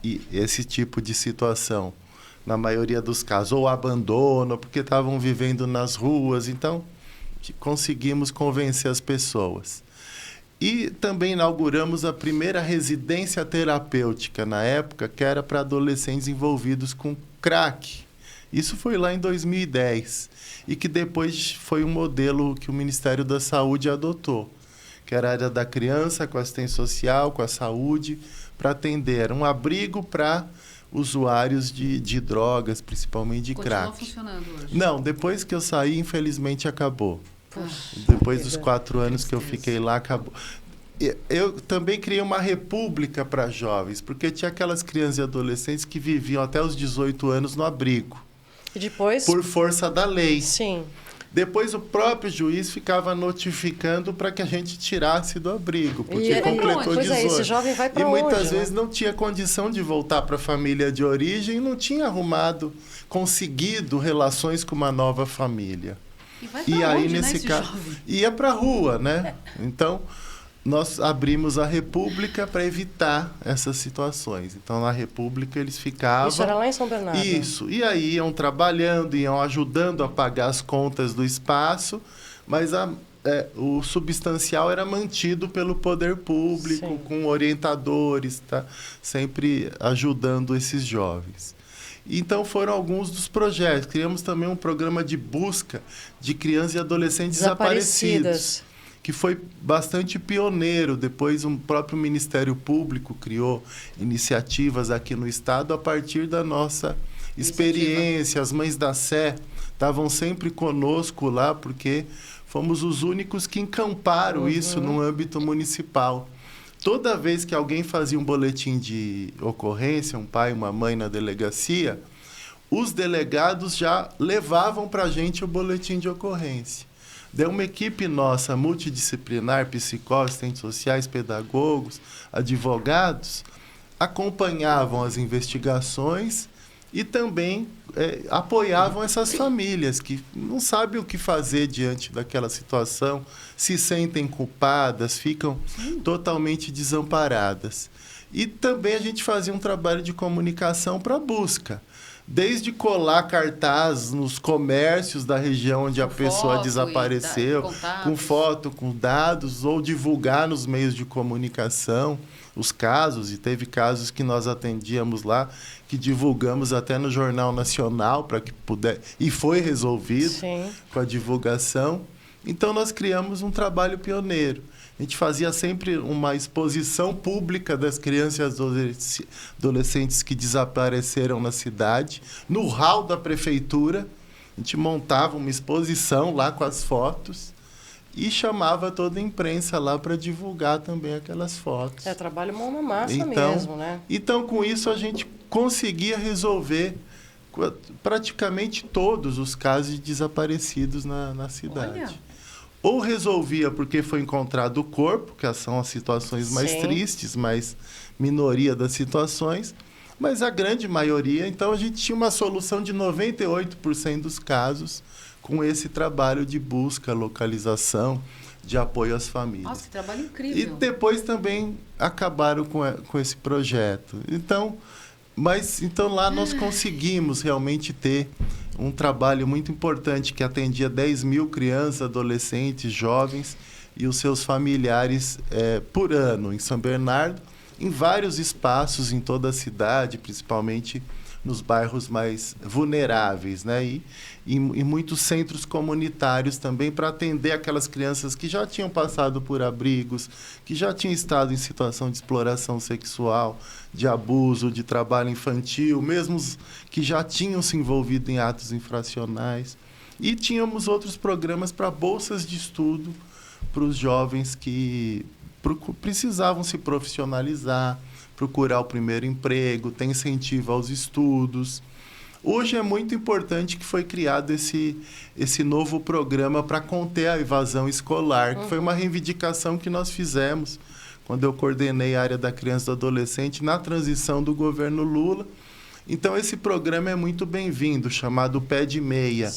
e esse tipo de situação. Na maioria dos casos, ou abandono, porque estavam vivendo nas ruas. Então, conseguimos convencer as pessoas. E também inauguramos a primeira residência terapêutica na época, que era para adolescentes envolvidos com crack. Isso foi lá em 2010. E que depois foi um modelo que o Ministério da Saúde adotou, que era a área da criança, com a assistência social, com a saúde, para atender. Era um abrigo para usuários de drogas, principalmente de crack. Continua funcionando hoje? Não, depois que eu saí, infelizmente, acabou. Depois dos 4 anos que eu fiquei lá, acabou. Eu também criei uma república para jovens, porque tinha aquelas crianças e adolescentes que viviam até os 18 anos no abrigo. E depois? Por força da lei. Sim. Depois o próprio juiz ficava notificando para que a gente tirasse do abrigo, porque completou 18. Esse jovem vai para onde? E muitas vezes não tinha condição de voltar para a família de origem, não tinha conseguido relações com uma nova família. E aí, nesse caso, ia para a rua, né? Então, nós abrimos a República para evitar essas situações. Então, na República, eles ficavam... Isso era lá em São Bernardo? Isso. E aí iam trabalhando, iam ajudando a pagar as contas do espaço, mas o substancial era mantido pelo poder público, sim, com orientadores, tá? Sempre ajudando esses jovens. Então, foram alguns dos projetos. Criamos também um programa de busca de crianças e adolescentes desaparecidos, que foi bastante pioneiro. Depois, o próprio Ministério Público criou iniciativas aqui no Estado a partir da nossa experiência. As Mães da Sé estavam sempre conosco lá, porque fomos os únicos que encamparam isso no âmbito municipal. Toda vez que alguém fazia um boletim de ocorrência, um pai, uma mãe na delegacia, os delegados já levavam para a gente o boletim de ocorrência. Daí uma equipe nossa, multidisciplinar, psicólogos, assistentes sociais, pedagogos, advogados, acompanhavam as investigações e também apoiavam essas famílias que não sabem o que fazer diante daquela situação, se sentem culpadas, ficam totalmente desamparadas. E também a gente fazia um trabalho de comunicação para busca. Desde colar cartaz nos comércios da região onde a pessoa desapareceu, com foto, com dados, ou divulgar nos meios de comunicação os casos, e teve casos que nós atendíamos lá, que divulgamos até no Jornal Nacional, para que pudesse, e foi resolvido com a divulgação. Então, nós criamos um trabalho pioneiro. A gente fazia sempre uma exposição pública das crianças e adolescentes que desapareceram na cidade, no hall da prefeitura. A gente montava uma exposição lá com as fotos e chamava toda a imprensa lá para divulgar também aquelas fotos. Trabalho mão na massa mesmo, né? Então, com isso, a gente conseguia resolver praticamente todos os casos de desaparecidos na cidade. Olha. Ou resolvia porque foi encontrado o corpo, que são as situações mais tristes, mais minoria das situações, mas a grande maioria, então a gente tinha uma solução de 98% dos casos com esse trabalho de busca, localização, de apoio às famílias. Nossa, que trabalho incrível. E depois também acabaram com esse projeto. Então lá nós conseguimos realmente ter um trabalho muito importante que atendia 10 mil crianças, adolescentes, jovens e os seus familiares por ano em São Bernardo, em vários espaços em toda a cidade, principalmente nos bairros mais vulneráveis, né? E muitos centros comunitários também para atender aquelas crianças que já tinham passado por abrigos, que já tinham estado em situação de exploração sexual, de abuso, de trabalho infantil, mesmo que já tinham se envolvido em atos infracionais. E tínhamos outros programas para bolsas de estudo para os jovens que precisavam se profissionalizar, procurar o primeiro emprego, ter incentivo aos estudos. Hoje é muito importante que foi criado esse novo programa para conter a evasão escolar, que foi uma reivindicação que nós fizemos quando eu coordenei a área da criança e do adolescente na transição do governo Lula. Então, esse programa é muito bem-vindo, chamado Pé de Meia,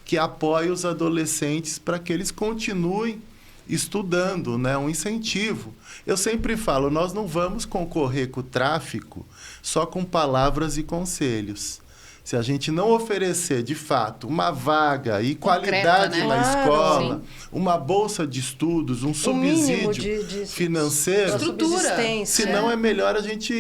que apoia os adolescentes para que eles continuem estudando, né? Um incentivo. Eu sempre falo, nós não vamos concorrer com o tráfico só com palavras e conselhos. Se a gente não oferecer, de fato, uma vaga e qualidade, né? Na escola, uma bolsa de estudos, um subsídio financeiro, senão é melhor a gente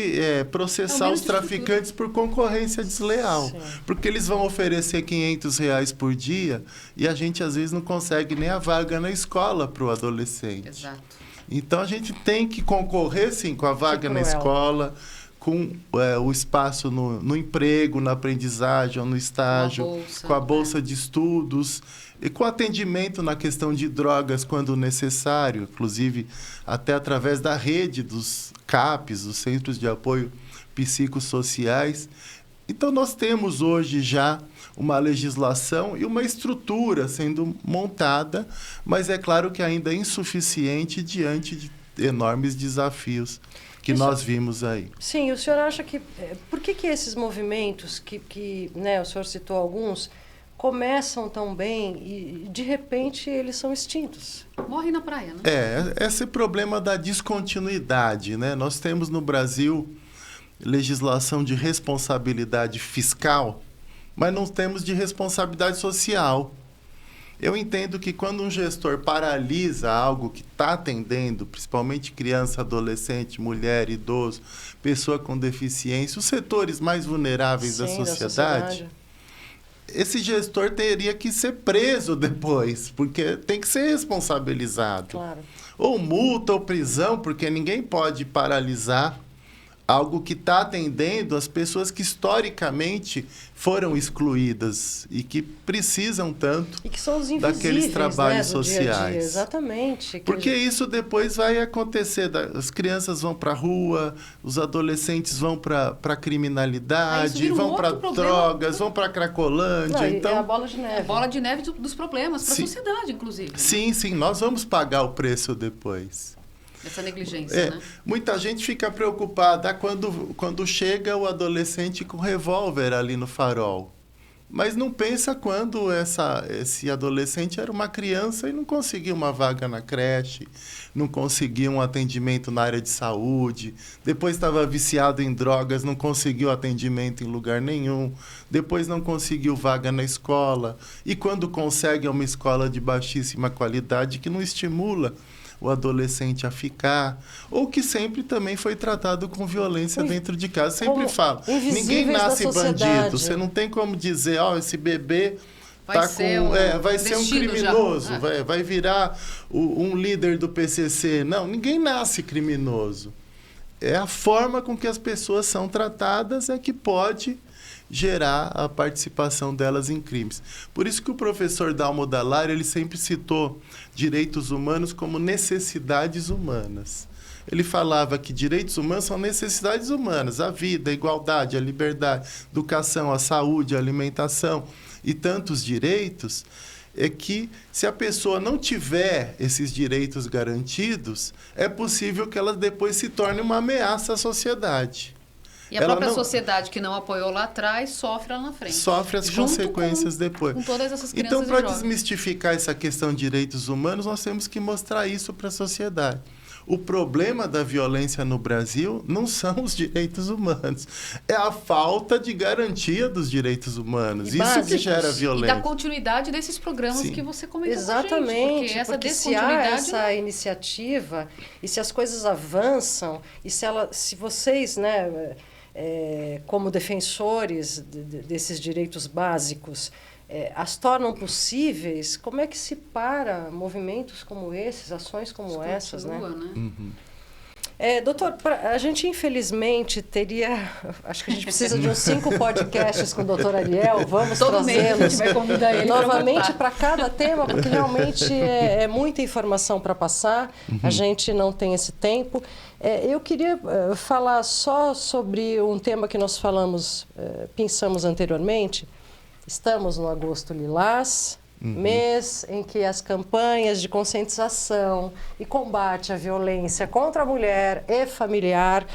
processar os traficantes por concorrência desleal. Porque eles vão oferecer R$500 por dia e a gente, às vezes, não consegue nem a vaga na escola para o adolescente. Exato. Então, a gente tem que concorrer, sim, com a vaga na escola, com o espaço no emprego, na aprendizagem, no estágio, com a bolsa de estudos e com atendimento na questão de drogas quando necessário, inclusive até através da rede dos CAPs, os Centros de Apoio Psicossociais. Então, nós temos hoje já uma legislação e uma estrutura sendo montada, mas é claro que ainda é insuficiente diante de enormes desafios que nós vimos aí. Sim, o senhor acha que... Por que esses movimentos, né, o senhor citou alguns, começam tão bem e, de repente, eles são extintos? Morrem na praia, né? Esse problema da descontinuidade, né? Nós temos no Brasil legislação de responsabilidade fiscal, mas não temos de responsabilidade social. Eu entendo que quando um gestor paralisa algo que está atendendo, principalmente criança, adolescente, mulher, idoso, pessoa com deficiência, os setores mais vulneráveis da sociedade, esse gestor teria que ser preso depois, porque tem que ser responsabilizado. Claro. Ou multa ou prisão, porque ninguém pode paralisar algo que está atendendo as pessoas que historicamente foram excluídas e que precisam tanto e que são os daqueles trabalhos do sociais. Dia a dia. Exatamente. Porque isso depois vai acontecer. As crianças vão para a rua, os adolescentes vão para a criminalidade, vão para drogas, vão para a Cracolândia. Não, então, é a bola de neve. É a bola de neve dos problemas para a sociedade, inclusive. Sim, sim. Nós vamos pagar o preço depois. Essa negligência, né? Muita gente fica preocupada quando chega o adolescente com revólver ali no farol. Mas não pensa quando esse adolescente era uma criança e não conseguia uma vaga na creche, não conseguia um atendimento na área de saúde, depois estava viciado em drogas, não conseguiu atendimento em lugar nenhum, depois não conseguiu vaga na escola. E quando consegue, é uma escola de baixíssima qualidade que não estimula o adolescente a ficar, ou que sempre também foi tratado com violência dentro de casa. Sempre falo, ninguém nasce bandido, você não tem como dizer, esse bebê vai ser um criminoso, vai virar um líder do PCC. Não, ninguém nasce criminoso. É a forma com que as pessoas são tratadas é que pode gerar a participação delas em crimes. Por isso que o professor Dalmo Dall'Aria, ele sempre citou direitos humanos como necessidades humanas. Ele falava que direitos humanos são necessidades humanas, a vida, a igualdade, a liberdade, a educação, a saúde, a alimentação e tantos direitos, é que se a pessoa não tiver esses direitos garantidos, é possível que ela depois se torne uma ameaça à sociedade. E a própria sociedade que não apoiou lá atrás sofre lá na frente. Sofre as consequências depois. Com todas essas crianças então, para desmistificar essa questão de direitos humanos, nós temos que mostrar isso para a sociedade. O problema da violência no Brasil não são os direitos humanos, é a falta de garantia dos direitos humanos. Isso que gera violência. E da continuidade desses programas que você comentou. Exatamente, com a gente, porque se há essa iniciativa e se as coisas avançam e se vocês, como defensores desses direitos básicos, as tornam possíveis, como é que se para movimentos como esses, ações como essas, né? Uhum. Doutor, a gente infelizmente teria, acho que a gente precisa de uns 5 podcasts com o doutor Ariel, vamos trazê-los novamente para cada tema, porque realmente é muita informação para passar, a gente não tem esse tempo. Eu queria falar só sobre um tema que nós pensamos anteriormente. Estamos no Agosto Lilás, mês em que as campanhas de conscientização e combate à violência contra a mulher e familiar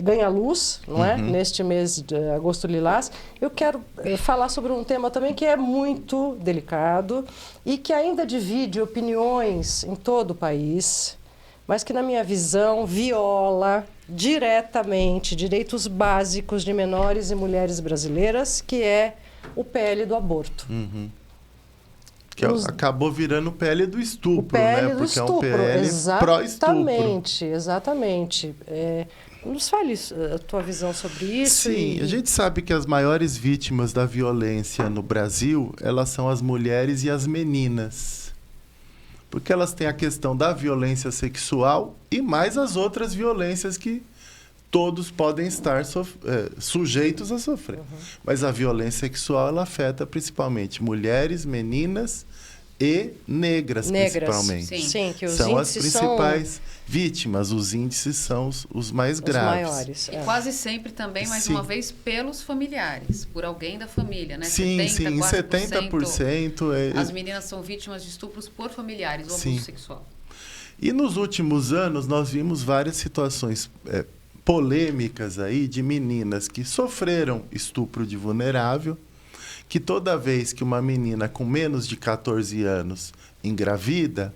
ganha luz, não é? Neste mês de Agosto Lilás. Eu quero falar sobre um tema também que é muito delicado e que ainda divide opiniões em todo o país, mas que, na minha visão, viola diretamente direitos básicos de menores e mulheres brasileiras, que é o PL do aborto. Que acabou virando o PL do estupro, o PL do porque estupro, é um PL pró-estupro. Exatamente. Nos fale a tua visão sobre isso. Sim, a gente sabe que as maiores vítimas da violência no Brasil, elas são as mulheres e as meninas. Porque elas têm a questão da violência sexual e mais as outras violências que todos podem estar sujeitos a sofrer. Mas a violência sexual, ela afeta principalmente mulheres, meninas e negras principalmente. Sim, que os são as principais vítimas, os índices são os mais graves. Maiores. E quase sempre também, mais uma vez, pelos familiares, por alguém da família, né? Sim, 70%. As meninas são vítimas de estupros por familiares, o abuso sexual. E nos últimos anos, nós vimos várias situações polêmicas aí de meninas que sofreram estupro de vulnerável, que toda vez que uma menina com menos de 14 anos engravida,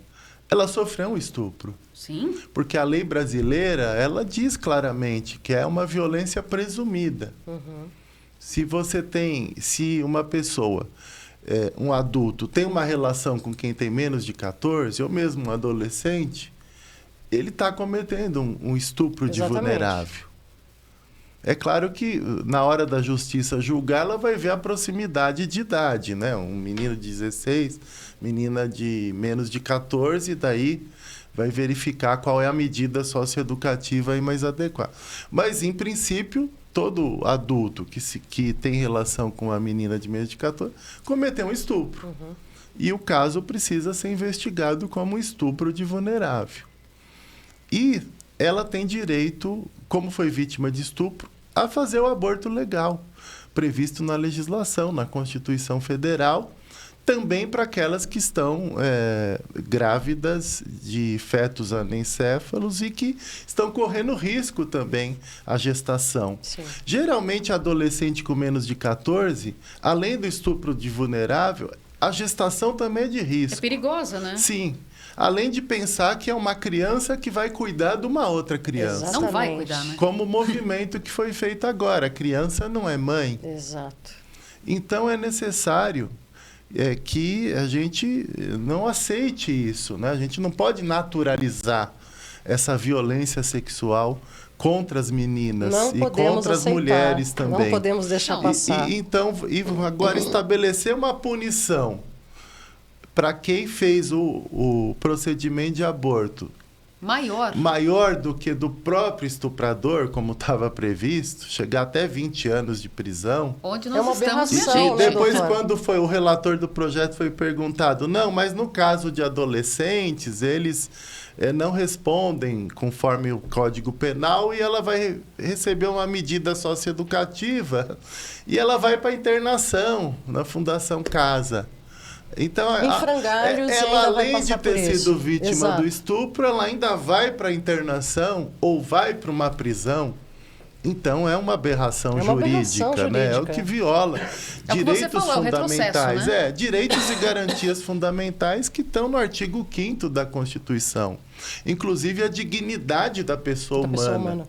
ela sofreu um estupro. Sim. Porque a lei brasileira, ela diz claramente que é uma violência presumida. Se uma pessoa, um adulto, tem uma relação com quem tem menos de 14, ou mesmo um adolescente, ele está cometendo um estupro de vulnerável. É claro que, na hora da justiça julgar, ela vai ver a proximidade de idade, né? Um menino de 16, menina de menos de 14, daí vai verificar qual é a medida socioeducativa aí mais adequada. Mas, em princípio, todo adulto que tem relação com a menina de menos de 14 cometeu um estupro. Uhum. E o caso precisa ser investigado como estupro de vulnerável. E ela tem direito, como foi vítima de estupro, a fazer o aborto legal, previsto na legislação, na Constituição Federal, também para aquelas que estão grávidas de fetos anencéfalos e que estão correndo risco também à gestação. Sim. Geralmente, adolescente com menos de 14, além do estupro de vulnerável, a gestação também é de risco. É perigosa, né? Sim. Além de pensar que é uma criança que vai cuidar de uma outra criança. Exatamente. Não vai cuidar, né? Como o movimento que foi feito agora. A criança não é mãe. Exato. Então, é necessário que a gente não aceite isso, né? A gente não pode naturalizar essa violência sexual contra as meninas Não e podemos contra as aceitar. mulheres também. Não podemos deixar passar. Então, agora estabelecer uma punição para quem fez o procedimento de aborto maior do que do próprio estuprador, como estava previsto, chegar até 20 anos de prisão. Onde É nós uma estamos, minha aberração, gente? né, Depois, doutora? quando foi o relator do projeto foi perguntado, não, mas no caso de adolescentes, eles não respondem conforme o Código Penal e ela vai receber uma medida socioeducativa e ela vai para internação na Fundação Casa. Então, Em frangalhos, ela, ainda vai além de passar ter por isso. sido vítima Exato. do estupro, ela ainda vai para a internação ou vai para uma prisão. Então, é uma aberração, É uma jurídica, aberração né? É o jurídica. que viola É o que direitos você falou, é o retrocesso, fundamentais. né? Direitos e garantias fundamentais que estão no artigo 5º da Constituição. Inclusive, a dignidade da pessoa humana.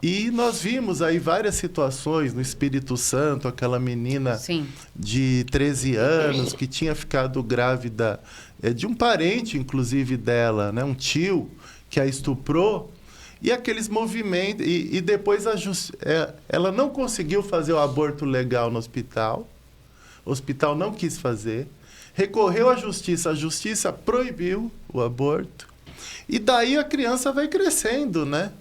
E nós vimos aí várias situações no Espírito Santo, aquela menina Sim. de 13 anos que tinha ficado grávida de um parente, inclusive, dela, né? Um tio que a estuprou. E aqueles movimentos... E depois ela não conseguiu fazer o aborto legal no hospital. O hospital não quis fazer. Recorreu à justiça. A justiça proibiu o aborto. E daí a criança vai crescendo, né?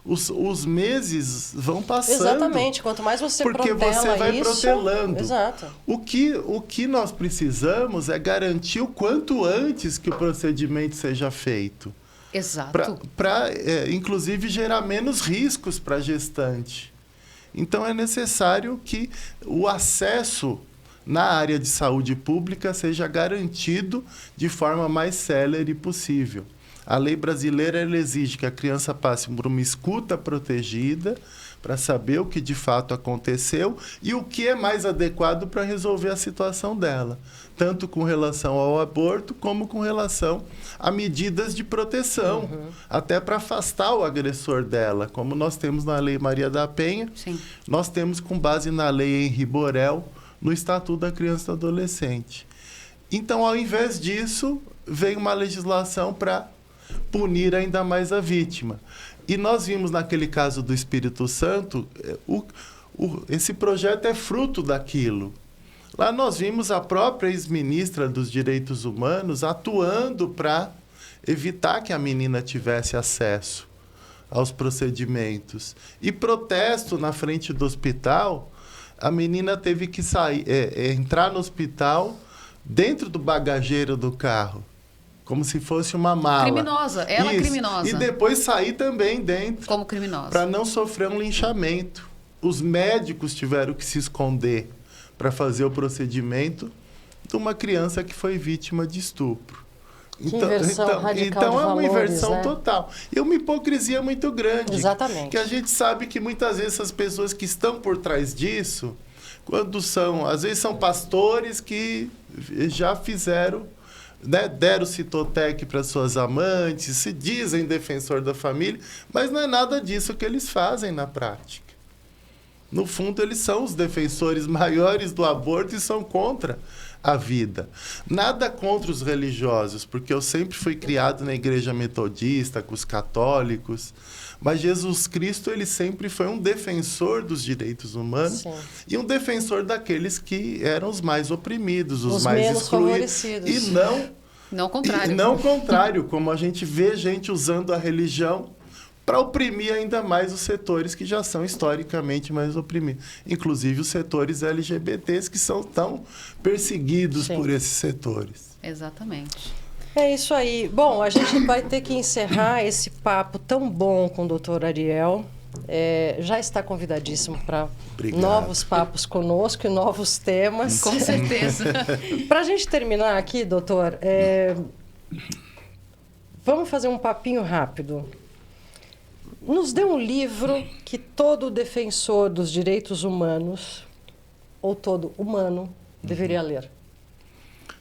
Os meses vão passando. Exatamente. Quanto mais você porque protela você vai isso... protelando. Exato. O que nós precisamos é garantir o quanto antes que o procedimento seja feito. Exato. Para, inclusive, gerar menos riscos para a gestante. Então, é necessário que o acesso na área de saúde pública seja garantido de forma mais célere possível. A lei brasileira ela exige que a criança passe por uma escuta protegida para saber o que de fato aconteceu e o que é mais adequado para resolver a situação dela, tanto com relação ao aborto como com relação a medidas de proteção, até para afastar o agressor dela, como nós temos na Lei Maria da Penha, Sim. nós temos com base na Lei Henri Borel, no Estatuto da Criança e do Adolescente. Então, ao invés disso, vem uma legislação para punir ainda mais a vítima. E nós vimos naquele caso do Espírito Santo, esse projeto é fruto daquilo. Lá nós vimos a própria ex-ministra dos Direitos Humanos atuando para evitar que a menina tivesse acesso aos procedimentos. E protesto na frente do hospital, a menina teve que entrar no hospital dentro do bagageiro do carro. Como se fosse uma mala. Criminosa, ela é criminosa. E depois sair também dentro. Como criminosa. Para não sofrer um linchamento. Os médicos tiveram que se esconder para fazer o procedimento de uma criança que foi vítima de estupro. Inversão radical então de é uma valores, inversão né? total. E uma hipocrisia muito grande. Exatamente. Que a gente sabe que muitas vezes essas pessoas que estão por trás disso, às vezes são pastores que já fizeram... deram citotec para suas amantes, se dizem defensor da família, mas não é nada disso que eles fazem na prática. No fundo, eles são os defensores maiores do aborto e são contra a vida. Nada contra os religiosos, porque eu sempre fui criado na igreja metodista, com os católicos, mas Jesus Cristo ele sempre foi um defensor dos direitos humanos. Sim. E um defensor daqueles que eram os mais oprimidos, os mais menos excluídos. favorecidos. E não Não o contrário. E não o contrário, como a gente vê gente usando a religião para oprimir ainda mais os setores que já são historicamente mais oprimidos. Inclusive os setores LGBTs que são tão perseguidos por esses setores. Exatamente. É isso aí. Bom, a gente vai ter que encerrar esse papo tão bom com o doutor Ariel. Já está convidadíssimo para novos papos conosco e novos temas. Com certeza. Para a gente terminar aqui, doutor, vamos fazer um papinho rápido. Nos dê um livro que todo defensor dos direitos humanos, ou todo humano, deveria ler.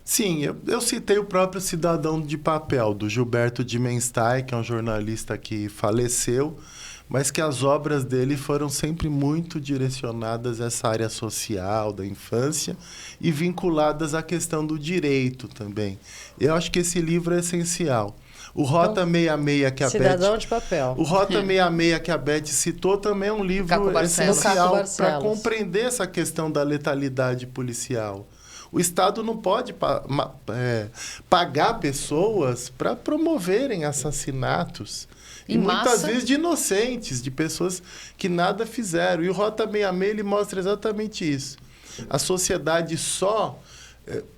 Sim, eu citei o próprio Cidadão de Papel, do Gilberto Dimenstein, que é um jornalista que faleceu, mas que as obras dele foram sempre muito direcionadas a essa área social, da infância, e vinculadas à questão do direito também. Eu acho que esse livro é essencial. O Rota 66 que a Cidadão de Papel. O Rota 66 que a Beth citou também é um livro essencial para compreender essa questão da letalidade policial. O Estado não pode pagar pessoas para promoverem assassinatos. E muitas vezes de inocentes, de pessoas que nada fizeram. E o Rota 66 ele mostra exatamente isso. A sociedade só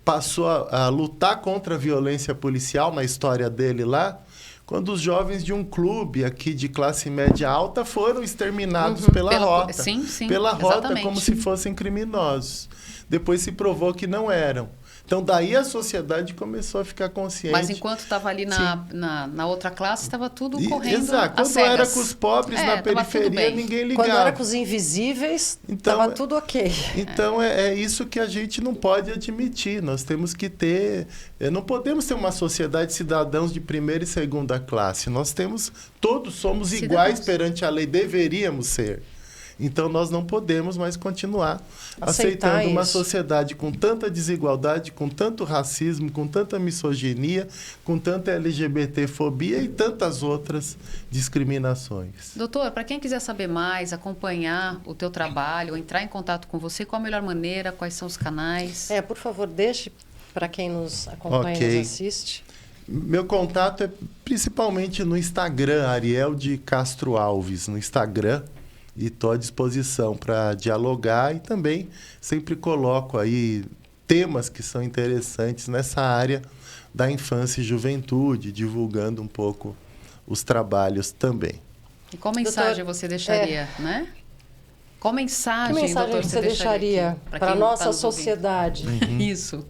passou a lutar contra a violência policial na história dele lá, quando os jovens de um clube aqui de classe média alta foram exterminados pela rota. Sim, pela rota, exatamente. Como se fossem criminosos. Depois se provou que não eram. Então, daí a sociedade começou a ficar consciente. Mas enquanto estava ali na outra classe, estava tudo correndo exato. Quando era com os pobres na periferia, ninguém ligava. Quando era com os invisíveis, estava tudo ok. Então, é isso que a gente não pode admitir. Nós temos que ter... Não podemos ter uma sociedade de cidadãos de primeira e segunda classe. Todos somos iguais perante a lei, deveríamos ser. Então, nós não podemos mais continuar aceitando uma sociedade com tanta desigualdade, com tanto racismo, com tanta misoginia, com tanta LGBTfobia e tantas outras discriminações. Doutor, para quem quiser saber mais, acompanhar o teu trabalho, entrar em contato com você, qual a melhor maneira, quais são os canais? Por favor, deixe para quem nos acompanha e nos assiste. Meu contato é principalmente no Instagram, Ariel de Castro Alves, no Instagram. E estou à disposição para dialogar e também sempre coloco aí temas que são interessantes nessa área da infância e juventude, divulgando um pouco os trabalhos também. E qual mensagem você deixaria, né? Qual mensagem, doutor, você deixaria para a nossa sociedade? Isso.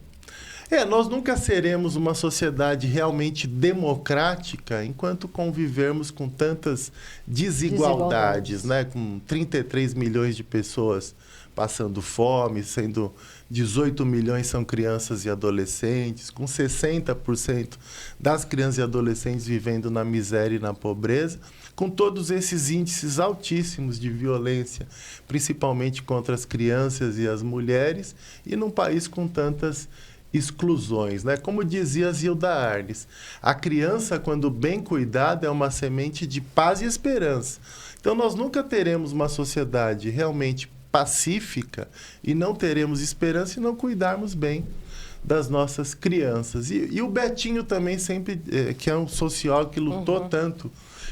Nós nunca seremos uma sociedade realmente democrática enquanto convivermos com tantas desigualdades, né? Com 33 milhões de pessoas passando fome, sendo 18 milhões são crianças e adolescentes, com 60% das crianças e adolescentes vivendo na miséria e na pobreza, com todos esses índices altíssimos de violência, principalmente contra as crianças e as mulheres, e num país com tantas exclusões, né? Como dizia Zilda Arnes, a criança, quando bem cuidada, é uma semente de paz e esperança. Então, nós nunca teremos uma sociedade realmente pacífica e não teremos esperança se não cuidarmos bem das nossas crianças. E o Betinho também sempre, que é um sociólogo que lutou tanto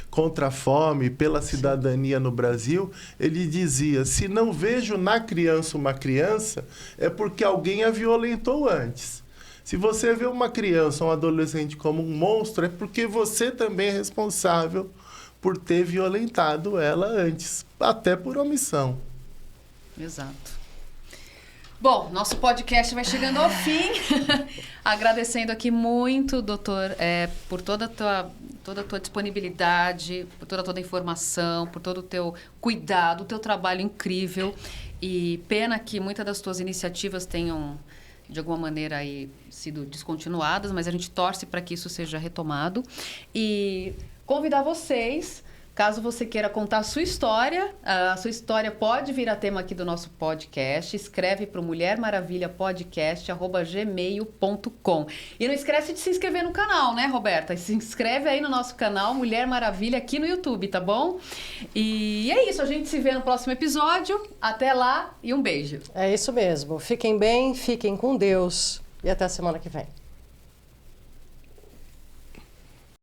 contra a fome, pela cidadania no Brasil, ele dizia, se não vejo na criança uma criança, é porque alguém a violentou antes. Se você vê uma criança ou um adolescente como um monstro, é porque você também é responsável por ter violentado ela antes, até por omissão. Exato. Bom, nosso podcast vai chegando ao fim. Agradecendo aqui muito, doutor, por toda a tua disponibilidade, por toda a informação, por todo o teu cuidado, o teu trabalho incrível. E pena que muitas das tuas iniciativas tenham, de alguma maneira, aí, sido descontinuadas, mas a gente torce para que isso seja retomado. E convidar vocês... Caso você queira contar a sua história pode vir a tema aqui do nosso podcast. Escreve para o mulhermaravilhapodcast@gmail.com. E não esquece de se inscrever no canal, né, Roberta? Se inscreve aí no nosso canal Mulher Maravilha aqui no YouTube, tá bom? E é isso, a gente se vê no próximo episódio. Até lá e um beijo. É isso mesmo. Fiquem bem, fiquem com Deus e até a semana que vem.